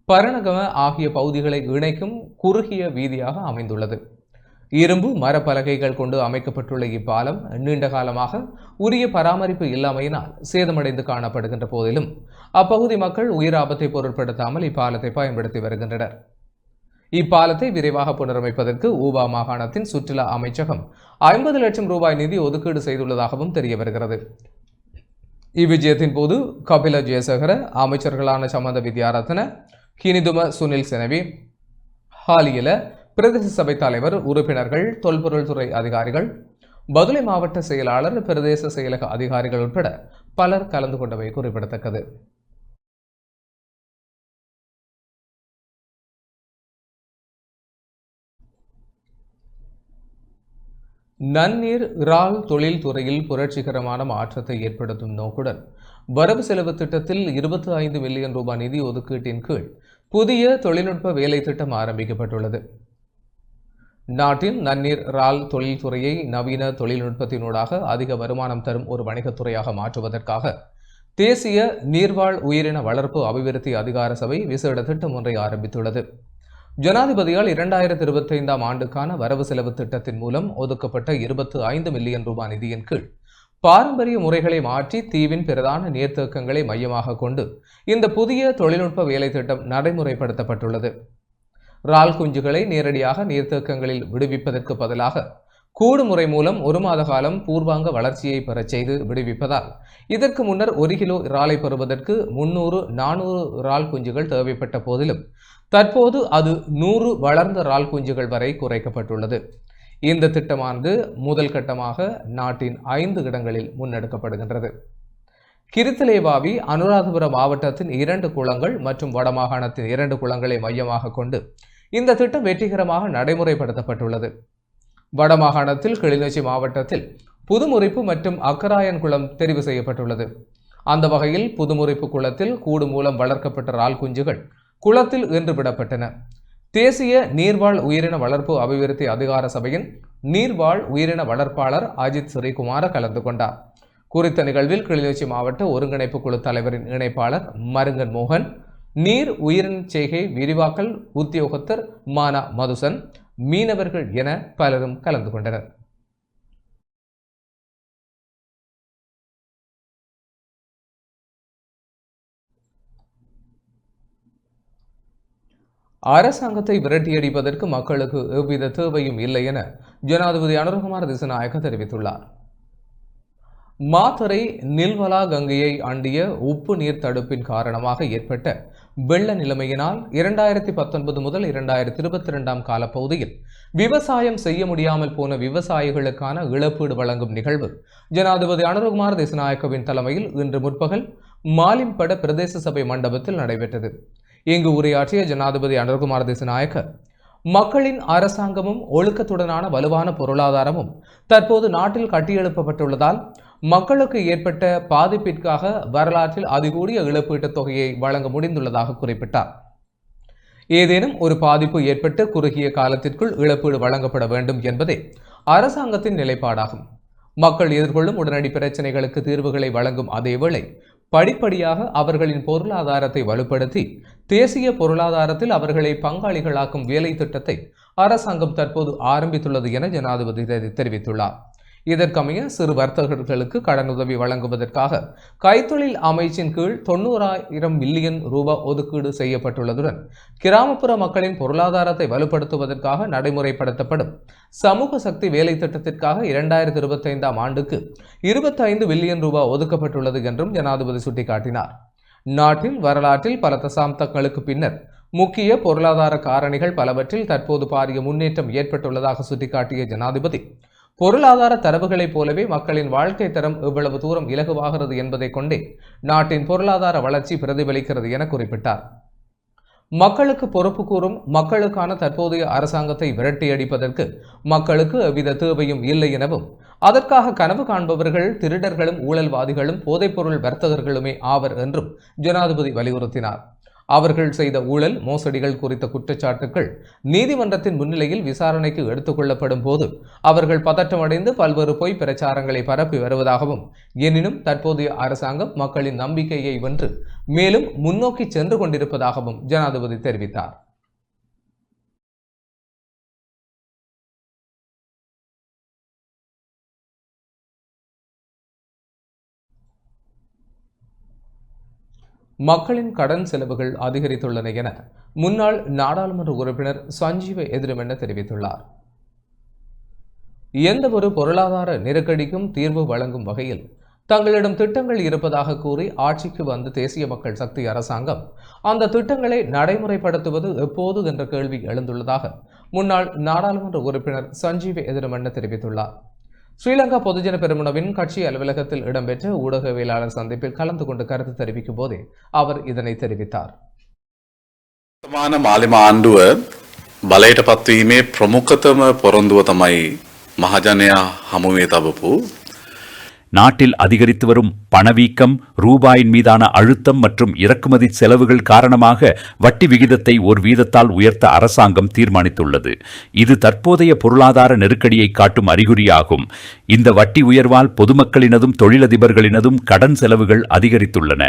பரணகம ஆகிய பகுதிகளை இணைக்கும் குறுகிய வீதியாக அமைந்துள்ளது. இரும்பு மரப்பலகைகள் கொண்டு அமைக்கப்பட்டுள்ள இப்பாலம் நீண்ட காலமாக உரிய பராமரிப்பு இல்லாமையினால் சேதமடைந்து காணப்படுகின்ற போதிலும் அப்பகுதி மக்கள் உயிர் ஆபத்தை பொருட்படுத்தாமல் இப்பாலத்தை பயன்படுத்தி வருகின்றனர். இப்பாலத்தை விரைவாக புனரமைப்பதற்கு ஊவா மாகாணத்தின் சுற்றுலா அமைச்சகம் 50 லட்சம் ரூபாய் நிதி ஒதுக்கீடு செய்துள்ளதாகவும் தெரிய வருகிறது. இவ்விஜயத்தின் போது கபில ஜெயசேகர, அமைச்சர்களான சமந்த வித்யாரத்ன, கினிதும சுனில் செனவி, ஹாலியல பிரதேச சபை தலைவர், உறுப்பினர்கள், தொல்பொருள் துறை அதிகாரிகள், பதுளை மாவட்ட செயலாளர், பிரதேச செயலக அதிகாரிகள் உட்பட பலர் கலந்து கொண்டவை குறிப்பிடத்தக்கது. நன்னீர் இறால் தொழில் துறையில் புரட்சிகரமான மாற்றத்தை ஏற்படுத்தும் நோக்குடன் வரவு செலவு திட்டத்தில் 25 மில்லியன் ரூபாய் நிதி ஒதுக்கீட்டின் கீழ் புதிய தொழில்நுட்ப வேலை திட்டம் ஆரம்பிக்கப்பட்டுள்ளது. நாட்டின் நன்னீர் இறால் தொழில் துறையை நவீன தொழில்நுட்பத்தினூடாக அதிக வருமானம் தரும் ஒரு வணிகத்துறையாக மாற்றுவதற்காக தேசிய நீர்வாழ் உயிரின வளர்ப்பு அபிவிருத்தி அதிகார சபை விசேட திட்டம் ஒன்றை ஆரம்பித்துள்ளது. ஜனாதிபதியால் 2025ஆம் ஆண்டுக்கான வரவு செலவு திட்டத்தின் மூலம் ஒதுக்கப்பட்ட 25 மில்லியன் ரூபாய் நிதியின் கீழ் பாரம்பரிய முறைகளை மாற்றி தீவின் பிரதான நீர்த்தேக்கங்களை மையமாக கொண்டு இந்த புதிய தொழில்நுட்ப வேலை திட்டம் நடைமுறைப்படுத்தப்பட்டுள்ளது. இறால் குஞ்சுகளை நேரடியாக நீர்த்தேக்கங்களில் விடுவிப்பதற்கு பதிலாக கூடு முறை மூலம் 1 மாத காலம் பூர்வாங்க வளர்ச்சியை பெறச் செய்து விடுவிப்பதால் இதற்கு முன்னர் 1 கிலோ இறாலை பெறுவதற்கு 300-400 இறால் குஞ்சுகள் தேவைப்பட்ட போதிலும் தற்போது அது 100 வளர்ந்த இறால் குஞ்சுகள் வரை குறைக்கப்பட்டுள்ளது. இந்த திட்டமானது முதல் கட்டமாக நாட்டின் 5 இடங்களில் முன்னெடுக்கப்படுகின்றது. கிரித்தலேவாவி அனுராதபுரம் மாவட்டத்தின் 2 குளங்கள் மற்றும் வடமாகாணத்தின் 2 குளங்களை மையமாக கொண்டு இந்த திட்டம் வெற்றிகரமாக நடைமுறைப்படுத்தப்பட்டுள்ளது. வடமாகாணத்தில் கிளிநொச்சி மாவட்டத்தில் புதுமுறிப்பு மற்றும் அக்கராயன் குளம் தெரிவு செய்யப்பட்டுள்ளது. அந்த வகையில் புதுமுறிப்பு குளத்தில் கூடு மூலம் வளர்க்கப்பட்ட இறால் குஞ்சுகள் குளத்தில் இன்று விடப்பட்டன. தேசிய நீர்வாழ் உயிரின வளர்ப்பு அபிவிருத்தி அதிகார சபையின் நீர்வாழ் உயிரின வளர்ப்பாளர் அஜித் ஸ்ரீகுமார கலந்து கொண்டார். குறித்த நிகழ்வில் கிளிநொச்சி மாவட்ட ஒருங்கிணைப்பு குழு தலைவரின் இணைப்பாளர் மருங்கன் மோகன், நீர் உயிரின செய்கை விரிவாக்கல் உத்தியோகத்தர் மானா மதுசன், மீனவர்கள் என பலரும் கலந்து கொண்டனர். அரசாங்கத்தை விரட்டியடிப்பதற்கு மக்களுக்கு எவ்வித தேவையும் இல்லை என ஜனாதிபதி அனுரகுமார திசாநாயக்க தெரிவித்துள்ளார். மாத்தறை நில்வலா கங்கையை அண்டிய உப்பு நீர் தடுப்பின் காரணமாக ஏற்பட்ட வெள்ள நிலைமையினால் 2019 முதல் 2022ஆம் காலப்பகுதியில் விவசாயம் செய்ய முடியாமல் போன விவசாயிகளுக்கான இழப்பீடு வழங்கும் நிகழ்வு ஜனாதிபதி அனுரகுமார திசாநாயக்கவின் தலைமையில் இன்று முற்பகல் மாலிம்பட பிரதேச சபை மண்டபத்தில் நடைபெற்றது. இங்கு உரையாற்றிய ஜனாதிபதி அனுரகுமார திசாநாயக்க, மக்களின் அரசாங்கமும் ஒழுக்கத்துடனான வலுவான பொருளாதாரமும் தற்போது நாட்டில் கட்டியெழுப்பப்பட்டுள்ளதால் மக்களுக்கு ஏற்பட்ட பாதிப்பிற்காக வரலாற்றில் அதிகூடிய இழப்பீட்டுத் தொகையை வழங்க முடிந்துள்ளதாக குறிப்பிட்டார். ஏதேனும் ஒரு பாதிப்பு ஏற்பட்டு குறுகிய காலத்திற்குள் இழப்பீடு வழங்கப்பட வேண்டும் என்பதே அரசாங்கத்தின் நிலைப்பாடாகும். மக்கள் எதிர்கொள்ளும் உடனடி பிரச்சினைகளுக்கு தீர்வுகளை வழங்கும் அதேவேளை படிப்படியாக அவர்களின் பொருளாதாரத்தை வலுப்படுத்தி தேசிய பொருளாதாரத்தில் அவர்களை பங்காளிகளாக்கும் வேலை திட்டத்தை அரசாங்கம் தற்போது ஆரம்பித்துள்ளது என ஜனாதிபதி தெரிவித்துள்ளார். இதற்கமைய சிறு வர்த்தகர்களுக்கு கடனுதவி வழங்குவதற்காக கைத்தொழில் அமைச்சின் கீழ் 90,000 மில்லியன் ரூபாய் ஒதுக்கீடு செய்யப்பட்டுள்ளதுடன் கிராமப்புற மக்களின் பொருளாதாரத்தை வலுப்படுத்துவதற்காக நடைமுறைப்படுத்தப்படும் சமூக சக்தி வேலை திட்டத்திற்காக 2025 ஆண்டுக்கு 25 பில்லியன் ரூபாய் ஒதுக்கப்பட்டுள்ளது என்றும் ஜனாதிபதி சுட்டிக்காட்டினார். நாட்டில் வரலாற்றில் பல தசாப்தங்களுக்கு பின்னர் முக்கிய பொருளாதார காரணிகள் பலவற்றில் தற்போது பாரிய முன்னேற்றம் ஏற்பட்டுள்ளதாக சுட்டிக்காட்டிய ஜனாதிபதி பொருளாதார தரவுகளைப் போலவே மக்களின் வாழ்க்கை தரம் எவ்வளவு தூரம் இலகுவாகிறது என்பதை கொண்டே நாட்டின் பொருளாதார வளர்ச்சி பிரதிபலிக்கிறது என குறிப்பிட்டார். மக்களுக்கு பொறுப்பு கூறும் மக்களுக்கான தற்போதைய அரசாங்கத்தை விரட்டியடிப்பதற்கு மக்களுக்கு எவ்வித தேவையும் இல்லை எனவும் அதற்காக கனவு காண்பவர்கள் திருடர்களும் ஊழல்வாதிகளும் போதைப்பொருள் வர்த்தகர்களுமே ஆவர் என்றும் ஜனாதிபதி வலியுறுத்தினார். அவர்கள் செய்த ஊழல் மோசடிகள் குறித்த குற்றச்சாட்டுகள் நீதிமன்றத்தின் முன்னிலையில் விசாரணைக்கு எடுத்துக் கொள்ளப்படும் போது அவர்கள் பதற்றமடைந்து பல்வேறு பொய் பிரச்சாரங்களை பரப்பி வருவதாகவும், எனினும் தற்போதைய அரசாங்கம் மக்களின் நம்பிக்கையை வென்று மேலும் முன்னோக்கி சென்று கொண்டிருப்பதாகவும் ஜனாதிபதி தெரிவித்தார். மக்களின் கடன் செலவுகள் அதிகரித்துள்ளன என முன்னாள் நாடாளுமன்ற உறுப்பினர் சஞ்சீவ எதிரமென தெரிவித்துள்ளார். எந்த ஒரு பொருளாதார நெருக்கடிக்கும் தீர்வு வழங்கும் வகையில் தங்களிடம் திட்டங்கள் இருப்பதாக கூறி ஆட்சிக்கு வந்த தேசிய மக்கள் சக்தி அரசாங்கம் அந்த திட்டங்களை நடைமுறைப்படுத்துவது எப்போது என்ற கேள்வி எழுந்துள்ளதாக முன்னாள் நாடாளுமன்ற உறுப்பினர் சஞ்சீவ எதிரமென தெரிவித்துள்ளார். ஸ்ரீலங்கா பொதுஜன பெரமுனவின் கட்சி அலுவலகத்தில் இடம்பெற்ற ஊடகவியலாளர் சந்திப்பில் கலந்து கொண்டு கருத்து தெரிவிக்கும் போதே அவர் இதனை தெரிவித்தார். මාලිම ආණ්ඩුව බලයට පත්වීමේ ප්‍රමුඛතම පොරොන්දුව තමයි මහජනයා හමුවේ තබපු நாட்டில் அதிகரித்து வரும் பணவீக்கம், ரூபாயின் மீதான அழுத்தம் மற்றும் இறக்குமதி செலவுகள் காரணமாக வட்டி விகிதத்தை ஒரு வீதத்தால் உயர்த்த அரசாங்கம் தீர்மானித்துள்ளது. இது தற்போதைய பொருளாதார நெருக்கடியை காட்டும் அறிகுறியாகும். இந்த வட்டி உயர்வால் பொதுமக்களினதும் தொழிலதிபர்களினதும் கடன் செலவுகள் அதிகரித்துள்ளன.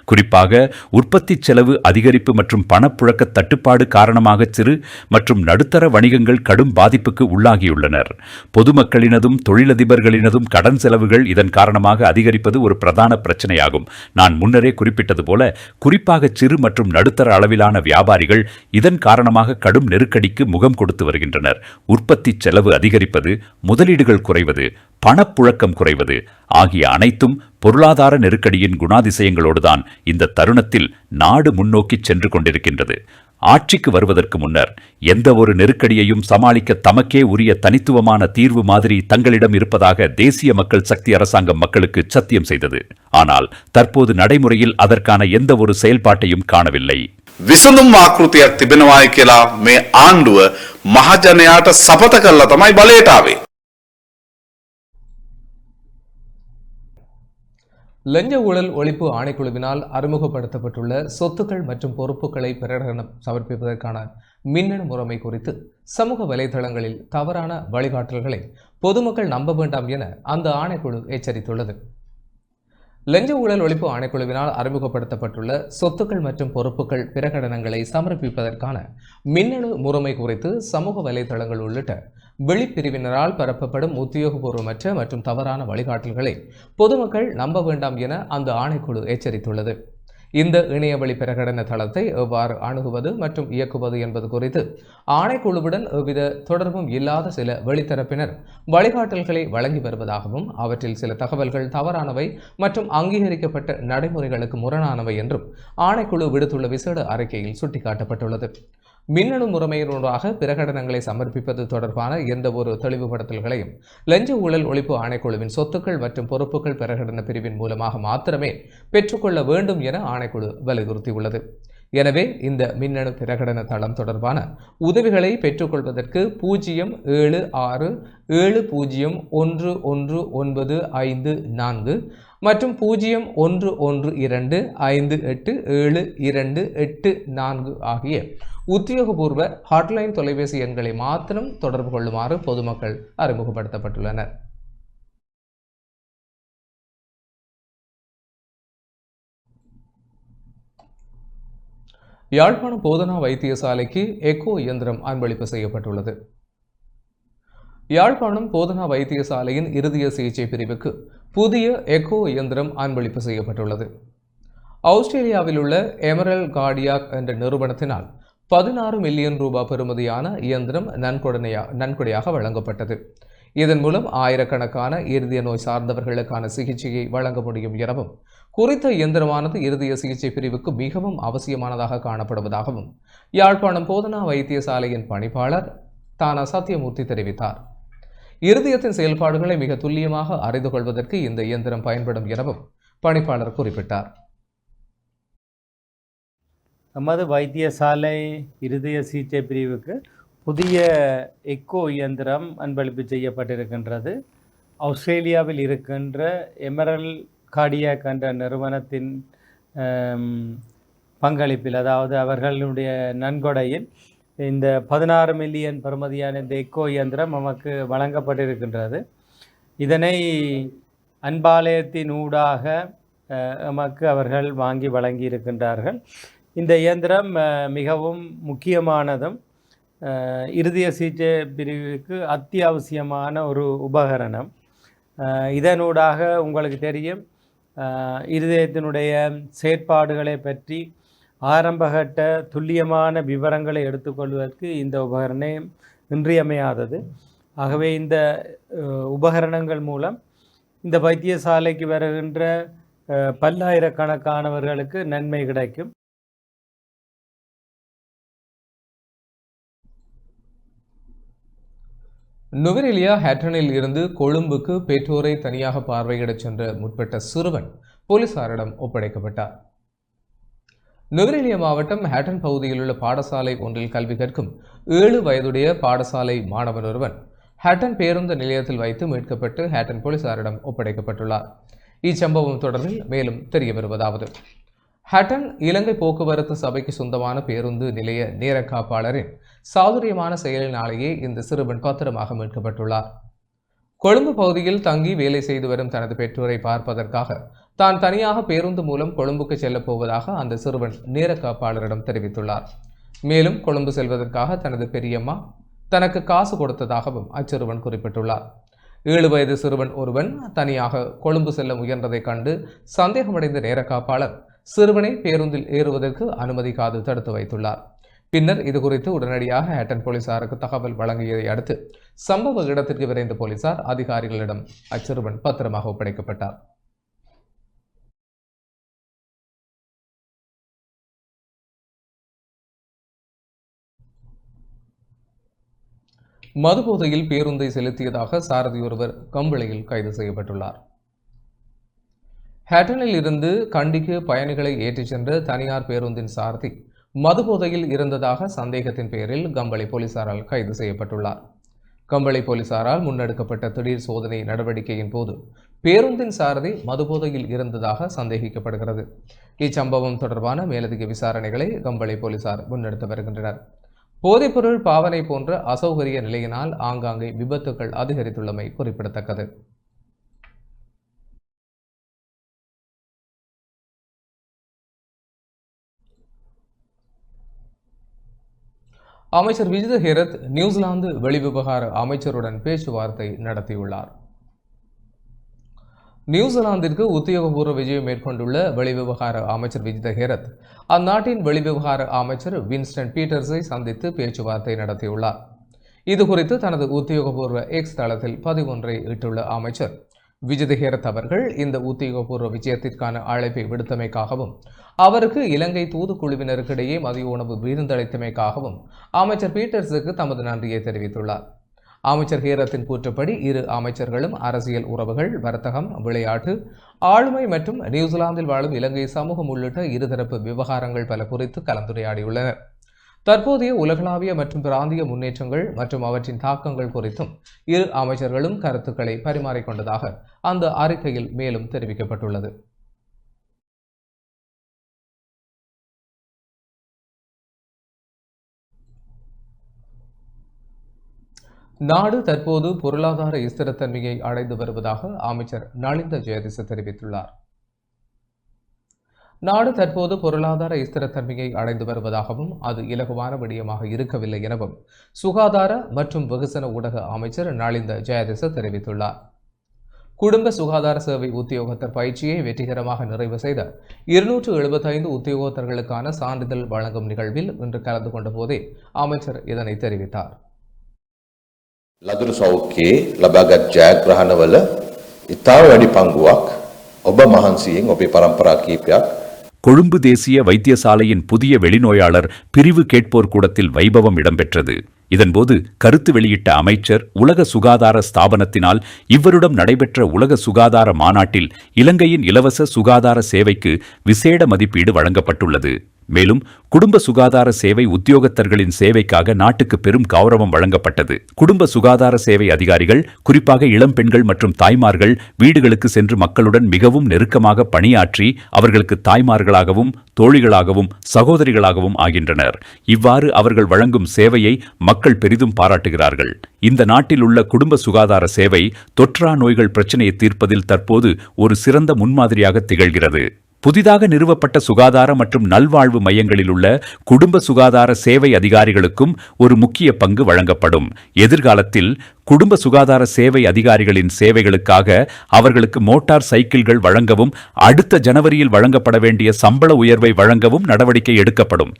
குறிப்பாக உற்பத்தி செலவு அதிகரிப்பு மற்றும் பணப்புழக்க தட்டுப்பாடு காரணமாக சிறு மற்றும் நடுத்தர வணிகங்கள் கடும் பாதிப்புக்கு உள்ளாகியுள்ளனர். பொதுமக்களினதும் தொழிலதிபர்களினதும் கடன் செலவுகள் இதன் காரணமாக அதிகரிப்பது ஒரு பிரதான பிரச்சனையாகும். நான் முன்னரே குறிப்பிட்டது போல குறிப்பாக சிறு மற்றும் நடுத்தர அளவிலான வியாபாரிகள் இதன் காரணமாக கடும் நெருக்கடிக்கு முகம் கொடுத்து வருகின்றனர். உற்பத்தி செலவு அதிகரிப்பது, முதலீடுகள் குறைவது, பணப்புழக்கம் குறைவது ஆகிய அனைத்தும் பொருளாதார நெருக்கடியின் குணாதிசயங்களோடுதான் இந்த தருணத்தில் நாடு முன்னோக்கி சென்று கொண்டிருக்கின்றது. ஆட்சிக்கு வருவதற்கு முன்னர் எந்த ஒரு நெருக்கடியையும் சமாளிக்க தமக்கே உரிய தனித்துவமான தீர்வு மாதிரி தங்களிடம் இருப்பதாக தேசிய மக்கள் சக்தி அரசாங்கம் மக்களுக்கு சத்தியம் செய்தது. ஆனால் தற்போது நடைமுறையில் அதற்கான எந்த ஒரு செயல்பாட்டையும் காணவில்லை. විසඳුම් ආකෘතියක් තිබෙනවායි කියලා මේ ආණ්ඩුව මහජනයාට සපත කළා තමයි බලයට ආවේ. லஞ்ச ஊழல் ஒழிப்பு ஆணைக்குழுவினால் அறிமுகப்படுத்தப்பட்டுள்ள சொத்துக்கள் மற்றும் பொறுப்புகளை பிரகடனம் சமர்ப்பிப்பதற்கான மின்னணு முறைமை குறித்து சமூக வலைதளங்களில் தவறான வழிகாட்டல்களை பொதுமக்கள் நம்ப வேண்டாம் என அந்த ஆணைக்குழு எச்சரித்துள்ளது. லஞ்ச ஊழல் ஒழிப்பு ஆணைக்குழுவினால் அறிமுகப்படுத்தப்பட்டுள்ள சொத்துக்கள் மற்றும் பொறுப்புகள் பிரகடனங்களை சமர்ப்பிப்பதற்கான மின்னணு முறைமை குறித்து சமூக வலைதளங்கள் உள்ளிட்ட வெளிப்பிரிவினரால் பரப்பப்படும் உத்தியோகபூர்வமற்ற மற்றும் தவறான வழிகாட்டல்களை பொதுமக்கள் நம்ப வேண்டாம் என அந்த ஆணைக்குழு எச்சரித்துள்ளது. இந்த இணையவழி பிரகடன தளத்தை எவ்வாறு அணுகுவது மற்றும் இயக்குவது என்பது குறித்து ஆணைக்குழுவுடன் எவ்வித தொடர்பும் இல்லாத சில வெளித்தரப்பினர் வழிகாட்டல்களை வழங்கி வருவதாகவும், அவற்றில் சில தகவல்கள் தவறானவை மற்றும் அங்கீகரிக்கப்பட்ட நடைமுறைகளுக்கு முரணானவை என்றும் ஆணைக்குழு விடுத்துள்ள விசேட அறிக்கையில் சுட்டிக்காட்டப்பட்டுள்ளது. மின்னணு முறைமையினூடாக பிரகடனங்களை சமர்ப்பிப்பது தொடர்பான எந்த ஒரு தெளிவுபடுத்தல்களையும் லஞ்ச ஊழல் ஒழிப்பு ஆணைக்குழுவின் சொத்துக்கள் மற்றும் பொறுப்புகள் பிரகடன பிரிவின் மூலமாக மாத்திரமே பெற்றுக்கொள்ள வேண்டும் என ஆணைக்குழு வலியுறுத்தியுள்ளது. எனவே இந்த மின்னணு பிரகடன தளம் தொடர்பான உதவிகளை பெற்றுக்கொள்வதற்கு 07670119554 மற்றும் 0112587284 ஆகிய உத்தியோகபூர்வ ஹாட்லைன் தொலைபேசி எண்களை மாத்திரம் தொடர்பு கொள்ளுமாறு பொதுமக்கள் அறிமுகப்படுத்தப்பட்டுள்ளனர். யாழ்ப்பாணம் போதனா வைத்தியசாலைக்கு எக்கோ இயந்திரம் அன்பளிப்பு செய்யப்பட்டுள்ளது. யாழ்ப்பாணம் போதனா வைத்தியசாலையின் இருதய சிகிச்சை பிரிவுக்கு புதிய எக்கோ இயந்திரம் அன்பளிப்பு செய்யப்பட்டுள்ளது. ஆஸ்திரேலியாவில் உள்ள எமரல் கார்டியாக் என்ற நிறுவனத்தினால் 16 மில்லியன் ரூபாய் பெறுமதியான இயந்திரம் நன்கொடையாக வழங்கப்பட்டது. இதன் மூலம் ஆயிரக்கணக்கான இருதய நோய் சார்ந்தவர்களுக்கான சிகிச்சையை வழங்க முடியும் எனவும் குறித்த இயந்திரமானது இருதய சிகிச்சை பிரிவுக்கு மிகவும் அவசியமானதாக காணப்படுவதாகவும் யாழ்ப்பாணம் போதனா வைத்தியசாலையின் பணிப்பாளர் தானா சத்தியமூர்த்தி தெரிவித்தார். இருதயத்தின் செயல்பாடுகளை மிக துல்லியமாக அறிந்து கொள்வதற்கு இந்த இயந்திரம் பயன்படும் எனவும் பணிப்பாளர் குறிப்பிட்டார். நமது வைத்தியசாலை இருதய சிகிச்சை பிரிவுக்கு புதிய எக்கோ இயந்திரம் அன்பளிப்பு செய்யப்பட்டிருக்கின்றது. ஆஸ்திரேலியாவில் இருக்கின்ற எமரல் கார்டியாக் என்ற நிறுவனத்தின் பங்களிப்பில், அதாவது அவர்களுடைய நன்கொடையில் இந்த 16 மில்லியன் பெறுமதியான இந்த எக்கோ இயந்திரம் நமக்கு வழங்கப்பட்டிருக்கின்றது. இதனை அன்பாலயத்தின் ஊடாக நமக்கு அவர்கள் வாங்கி வழங்கி இருக்கின்றார்கள். இந்த இயந்திரம் மிகவும் முக்கியமானதும் இருதய சிகிச்சை பிரிவுக்கு அத்தியாவசியமான ஒரு உபகரணம். இதனூடாக உங்களுக்கு தெரியும், இருதயத்தினுடைய செயற்பாடுகளை பற்றி ஆரம்பகட்ட துல்லியமான விவரங்களை எடுத்துக்கொள்வதற்கு இந்த உபகரணம் இன்றியமையாதது. ஆகவே இந்த உபகரணங்கள் மூலம் இந்த வைத்தியசாலைக்கு வருகின்ற பல்லாயிரக்கணக்கானவர்களுக்கு நன்மை கிடைக்கும். நுவரெலியா ஹேட்டனில் இருந்து கொழும்புக்கு பெற்றோரை தனியாக பார்வையிடச் சென்ற முற்பட்ட சிறுவன் போலீசாரிடம் ஒப்படைக்கப்பட்டார். நுவரெலியா மாவட்டம் ஹேட்டன் பகுதியில் உள்ள பாடசாலை ஒன்றில் கல்வி கற்கும் 7 வயதுடைய பாடசாலை மாணவன் ஒருவன் ஹேட்டன் பேருந்து நிலையத்தில் வைத்து மீட்கப்பட்டு ஹேட்டன் போலீசாரிடம் ஒப்படைக்கப்பட்டுள்ளார். இச்சம்பவம் தொடர்பில் மேலும் தெரிய வருவதாவது, ஹட்டன் இலங்கை போக்குவரத்து சபைக்கு சொந்தமான பேருந்து நிலைய நேர காப்பாளரின் சாதுரியமான செயலினாலேயே இந்த சிறுவன் பத்திரமாக மீட்கப்பட்டுள்ளார். கொழும்பு பகுதியில் தங்கி வேலை செய்து வரும் தனது பெற்றோரை பார்ப்பதற்காக தான் தனியாக பேருந்து மூலம் கொழும்புக்கு செல்லப் போவதாக அந்த சிறுவன் நேர காப்பாளரிடம் தெரிவித்துள்ளார். மேலும் கொழும்பு செல்வதற்காக தனது பெரியம்மா தனக்கு காசு கொடுத்ததாகவும் அச்சிறுவன் குறிப்பிட்டுள்ளார். 7 வயது சிறுவன் ஒருவன் தனியாக கொழும்பு செல்ல முயன்றதை கண்டு சந்தேகமடைந்த நேர காப்பாளர் சிறுவனை பேருந்தில் ஏறுவதற்கு அனுமதிக்காது தடுத்து வைத்துள்ளார். பின்னர் இதுகுறித்து உடனடியாக ஹேட்டன் போலீசாருக்கு தகவல் வழங்கியதை அடுத்து சம்பவ இடத்திற்கு விரைந்த போலீசார் அதிகாரிகளிடம் அச்சிறுவன் பத்திரமாக ஒப்படைக்கப்பட்டார். மதுபோதையில் பேருந்தை செலுத்தியதாக சாரதி ஒருவர் கம்பளையில் கைது செய்யப்பட்டுள்ளார். ஹேட்டனில் இருந்து கண்டிக்கு பயணிகளை ஏற்றிச் சென்ற தனியார் பேருந்தின் சாரதி மதுபோதையில் இருந்ததாக சந்தேகத்தின் பேரில் கம்பளை போலீசாரால் கைது செய்யப்பட்டுள்ளார். கம்பளை போலீசாரால் முன்னெடுக்கப்பட்ட திடீர் சோதனை நடவடிக்கையின் போது பேருந்தின் சாரதி மதுபோதையில் இருந்ததாக சந்தேகிக்கப்படுகிறது. இச்சம்பவம் தொடர்பான மேலதிக விசாரணைகளை கம்பளை போலீசார் முன்னெடுத்து வருகின்றனர். போதைப்பொருள் பாவனை போன்ற அசௌகரிய நிலையினால் ஆங்காங்கே விபத்துகள் அதிகரித்துள்ளமை குறிப்பிடத்தக்கது. அமைச்சர் விஜித ஹேரத் நியூசிலாந்து வெளிவிவகார அமைச்சருடன் பேச்சுவார்த்தை நடத்தியுள்ளார். நியூசிலாந்திற்கு உத்தியோகபூர்வ விஜயம் மேற்கொண்டுள்ள வெளிவிவகார அமைச்சர் விஜித ஹேரத் அந்நாட்டின் வெளிவிவகார அமைச்சர் வின்ஸ்டன் பீட்டர்ஸை சந்தித்து பேச்சுவார்த்தை நடத்தியுள்ளார். இதுகுறித்து தனது உத்தியோகபூர்வ எக்ஸ் தளத்தில் பதிவொன்றை இட்டுள்ள அமைச்சர் விஜித ஹேரத் அவர்கள் இந்த உத்தியோகபூர்வ விஜயத்திற்கான அழைப்பை விடுத்தமைக்காகவும் அவருக்கு இலங்கை தூதுக்குழுவினருக்கிடையே மதிய உணவு விருந்தளித்தமைக்காகவும் அமைச்சர் பீட்டர்ஸுக்கு தமது நன்றியை தெரிவித்துள்ளார். அமைச்சர் ஹேரத்தின் கூற்றுப்படி இரு அமைச்சர்களும் அரசியல் உறவுகள், வர்த்தகம், விளையாட்டு, ஆளுமை மற்றும் நியூசிலாந்தில் வாழும் இலங்கை சமூகம் உள்ளிட்ட இருதரப்பு விவகாரங்கள் பல குறித்து கலந்துரையாடியுள்ளனர். தற்போதைய உலகளாவிய மற்றும் பிராந்திய முன்னேற்றங்கள் மற்றும் அவற்றின் தாக்கங்கள் குறித்தும் இரு அமைச்சர்களும் கருத்துக்களை பரிமாறிக்கொண்டதாக அந்த அறிக்கையில் மேலும் தெரிவிக்கப்பட்டுள்ளது. நாடு தற்போது பொருளாதார ஸ்திரத்தன்மையை அடைந்து வருவதாக அமைச்சர் நலிந்த ஜெயதிச தெரிவித்துள்ளார். நாடு தற்போது பொருளாதார ஸ்திரத்தன்மையை அடைந்து வருவதாகவும் அது இலகுவான விடயமாக இருக்கவில்லை எனவும் சுகாதார மற்றும் வெகுசன ஊடக அமைச்சர் நலிந்த ஜெயதிச தெரிவித்துள்ளார். குடும்ப சுகாதார சேவை உத்தியோகத்தர் பயிற்சியை வெற்றிகரமாக நிறைவு செய்த 275 உத்தியோகத்தர்களுக்கான சான்றிதழ் வழங்கும் நிகழ்வில் இன்று கலந்து கொண்ட போதே அமைச்சர் இதனை தெரிவித்தார். ලදරු සෞඛ්‍යයේ ලබාගත් ජයග්‍රහණවල ඉතා වැඩි පංගුවක් ඔබ මහන්සියෙන් ඔබේ පරම්පරා කීපයක් கொழும்பு தேசிய வைத்தியசாலையின் புதிய வெளிநோயாளர் பிரிவு கேட்போர் கூடத்தில் வைபவம் இடம்பெற்றது. இதன்போது கருத்து வெளியிட்ட அமைச்சர், உலக சுகாதார ஸ்தாபனத்தினால் இவ்வருடம் நடைபெற்ற உலக சுகாதார மாநாட்டில் இலங்கையின் இலவச சுகாதார சேவைக்கு விசேட மதிப்பீடு வழங்கப்பட்டுள்ளது. மேலும் குடும்ப சுகாதார சேவை உத்தியோகத்தர்களின் சேவைக்காக நாட்டுக்கு பெரும் கௌரவம் வழங்கப்பட்டது. குடும்ப சுகாதார சேவை அதிகாரிகள், குறிப்பாக இளம் பெண்கள் மற்றும் தாய்மார்கள் வீடுகளுக்கு சென்று மக்களுடன் மிகவும் நெருக்கமாக பணியாற்றி அவர்களுக்கு தாய்மார்களாகவும் தோழிகளாகவும் சகோதரிகளாகவும் ஆகின்றனர். இவ்வாறு அவர்கள் வழங்கும் சேவையை மக்கள் பெரிதும் பாராட்டுகிறார்கள். இந்த நாட்டில் உள்ள குடும்ப சுகாதார சேவை தொற்றா நோய்கள் பிரச்சினையை தீர்ப்பதில் தற்போது ஒரு சிறந்த முன்மாதிரியாக திகழ்கிறது. புதிதாக நிறுவப்பட்ட சுகாதார மற்றும் நல்வாழ்வு மையங்களில் உள்ள குடும்ப சுகாதார சேவை அதிகாரிகளுக்கும் ஒரு முக்கிய பங்கு வழங்கப்படும். எதிர்காலத்தில் குடும்ப சுகாதார சேவை அதிகாரிகளின் சேவைகளுக்காக அவர்களுக்கு மோட்டார் சைக்கிள்கள் வழங்கவும், அடுத்த ஜனவரியில் வழங்கப்பட வேண்டிய சம்பள உயர்வை வழங்கவும் நடவடிக்கை எடுக்கப்படும்.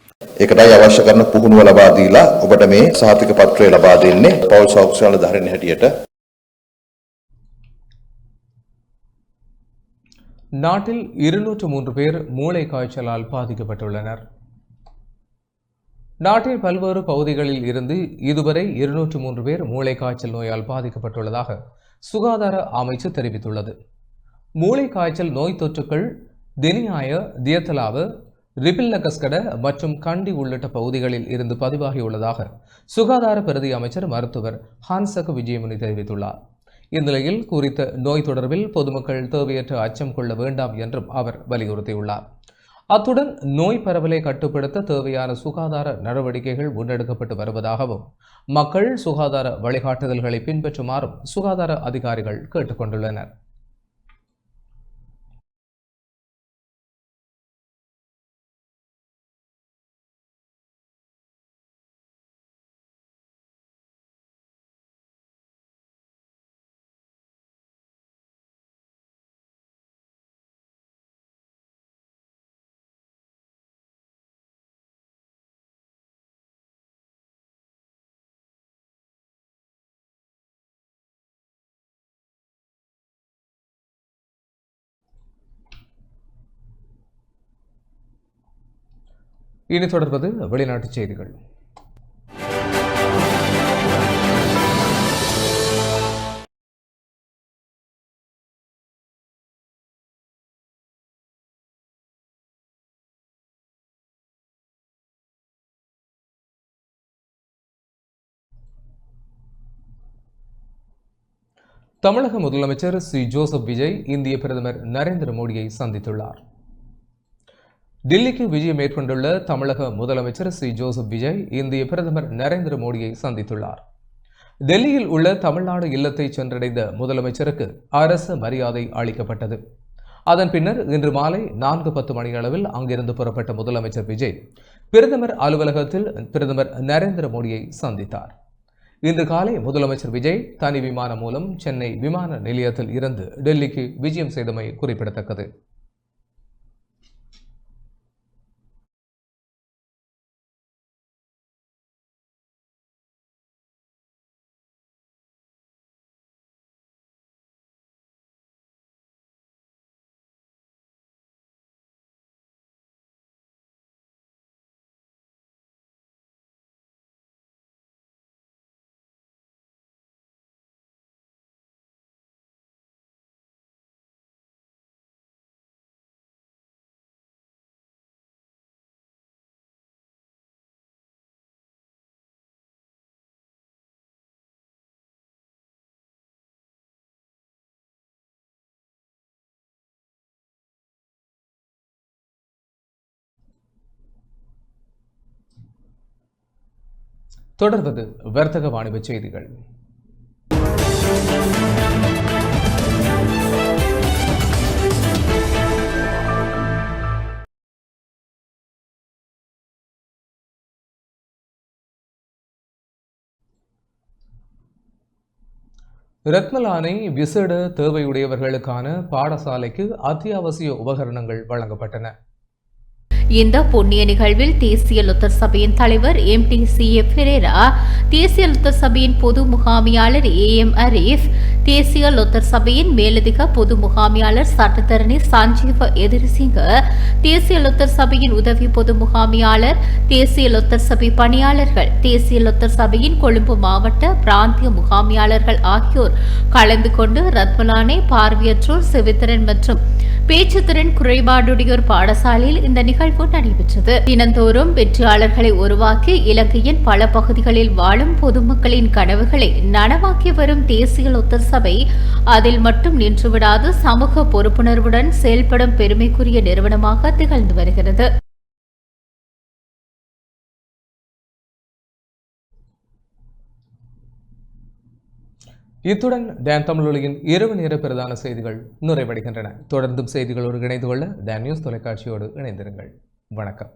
ඒකටයි අවශ්‍ය කරන පුහුණුව ලබා දීලා ඔබට මේ සහතික පත්‍රය ලබා දෙන්නේ පෞල් සෞඛ්‍ය ධාරණ හැටියට. நாட்டில் 203 பேர் மூளை காய்ச்சலால் பாதிக்கப்பட்டுள்ளனர். நாட்டின் பல்வேறு பகுதிகளில் இருந்து இதுவரை 203 பேர் மூளை காய்ச்சல் நோயால் பாதிக்கப்பட்டுள்ளதாக சுகாதார அமைச்சு தெரிவித்துள்ளது. மூளை காய்ச்சல் நோய் தொற்றுக்கள் தினியாய, தியத்தலாவு, ரிபில்லகஸ்கட மற்றும் கண்டி உள்ளிட்ட பகுதிகளில் இருந்து பதிவாகியுள்ளதாக சுகாதார பிரதி அமைச்சர் மருத்துவர் ஹான்சக விஜயமுனி தெரிவித்துள்ளார். இந்நிலையில் குறித்த நோய் தொடர்பில் பொதுமக்கள் தேவையற்ற அச்சம் கொள்ள வேண்டாம் என்றும் அவர் வலியுறுத்தியுள்ளார். அத்துடன் நோய் பரவலை கட்டுப்படுத்த தேவையான சுகாதார நடவடிக்கைகள் முன்னெடுக்கப்பட்டு வருவதாகவும் மக்கள் சுகாதார வழிகாட்டுதல்களை பின்பற்றுமாறும் சுகாதார அதிகாரிகள் கேட்டுக்கொண்டுள்ளனர். இனி தொடர்வது வெளிநாட்டுச் செய்திகள். தமிழக முதலமைச்சர் சி ஜோசப் விஜய் இந்திய பிரதமர் நரேந்திர மோடியை சந்தித்துள்ளார். டில்லிக்கு விஜயம் மேற்கொண்டுள்ள தமிழக முதலமைச்சர் சி ஜோசப் விஜய் இந்திய பிரதமர் நரேந்திர மோடியை சந்தித்துள்ளார். டெல்லியில் உள்ள தமிழ்நாடு இல்லத்தை சென்றடைந்த முதலமைச்சருக்கு அரசு மரியாதை அளிக்கப்பட்டது. அதன் பின்னர் இன்று மாலை 4:10 மணியளவில் அங்கிருந்து புறப்பட்ட முதலமைச்சர் விஜய் பிரதமர் அலுவலகத்தில் பிரதமர் நரேந்திர மோடியை சந்தித்தார். இன்று காலை முதலமைச்சர் விஜய் தனி விமானம் மூலம் சென்னை விமான நிலையத்தில் இருந்து டெல்லிக்கு விஜயம் செய்தமை குறிப்பிடத்தக்கது. தொடர்வது வர்த்தக வாணிப செய்திகள். ரத்மலானை விசேட தேவையுடையவர்களுக்கான பாடசாலைக்கு அத்தியாவசிய உபகரணங்கள் வழங்கப்பட்டன. இந்த புண்ணிய நிகழ்வில் தேசிய லுத்தர் சபையின் தலைவர் MTCA பெரேரா, தேசிய லுத்தர் சபையின் பொது முகாமியாளர் AM அரீஃப், தேசிய லுத்தர் சபையின் மேலதிக பொது முகாமியாளர் சட்டத்தரணி சஞ்சீவ எதிரிசிங்க, தேசிய லுத்தர் சபையின் உதவி பொது முகாமியாளர், தேசிய லுத்தர் சபை பணியாளர்கள், தேசிய லுத்தர் சபையின் கொழும்பு மாவட்ட பிராந்திய முகாமியாளர்கள் ஆகியோர் கலந்து கொண்டு ரத்மலானை பார்வையற்றோர், செவித்திறன் மற்றும் பேச்சுத்திறன் குறைபாடுடையோர் பாடசாலையில் இந்த நிகழ்வு நடைபெற்றது. தினந்தோறும் வெற்றியாளர்களை உருவாக்கி இலங்கையின் பல பகுதிகளில் வாழும் பொதுமக்களின் கனவுகளை நனவாக்கி வரும் தேசிய லுத்தர் சபை அதில் மட்டும் நின்றுவிடாது சமூக பொறுப்புணர்வுடன் செயல்படும் பெருமைக்குரிய நிறுவனமாக திகழ்ந்து வருகிறது. இத்துடன் டான் தமிழொலியின் இரவு நேர பிரதான செய்திகள் நிறைவடைகின்றன. தொடர்ந்தும் செய்திகளோடு இணைந்து கொள்ள டான் நியூஸ் தொலைக்காட்சியோடு இணைந்திருங்கள். வணக்கம்.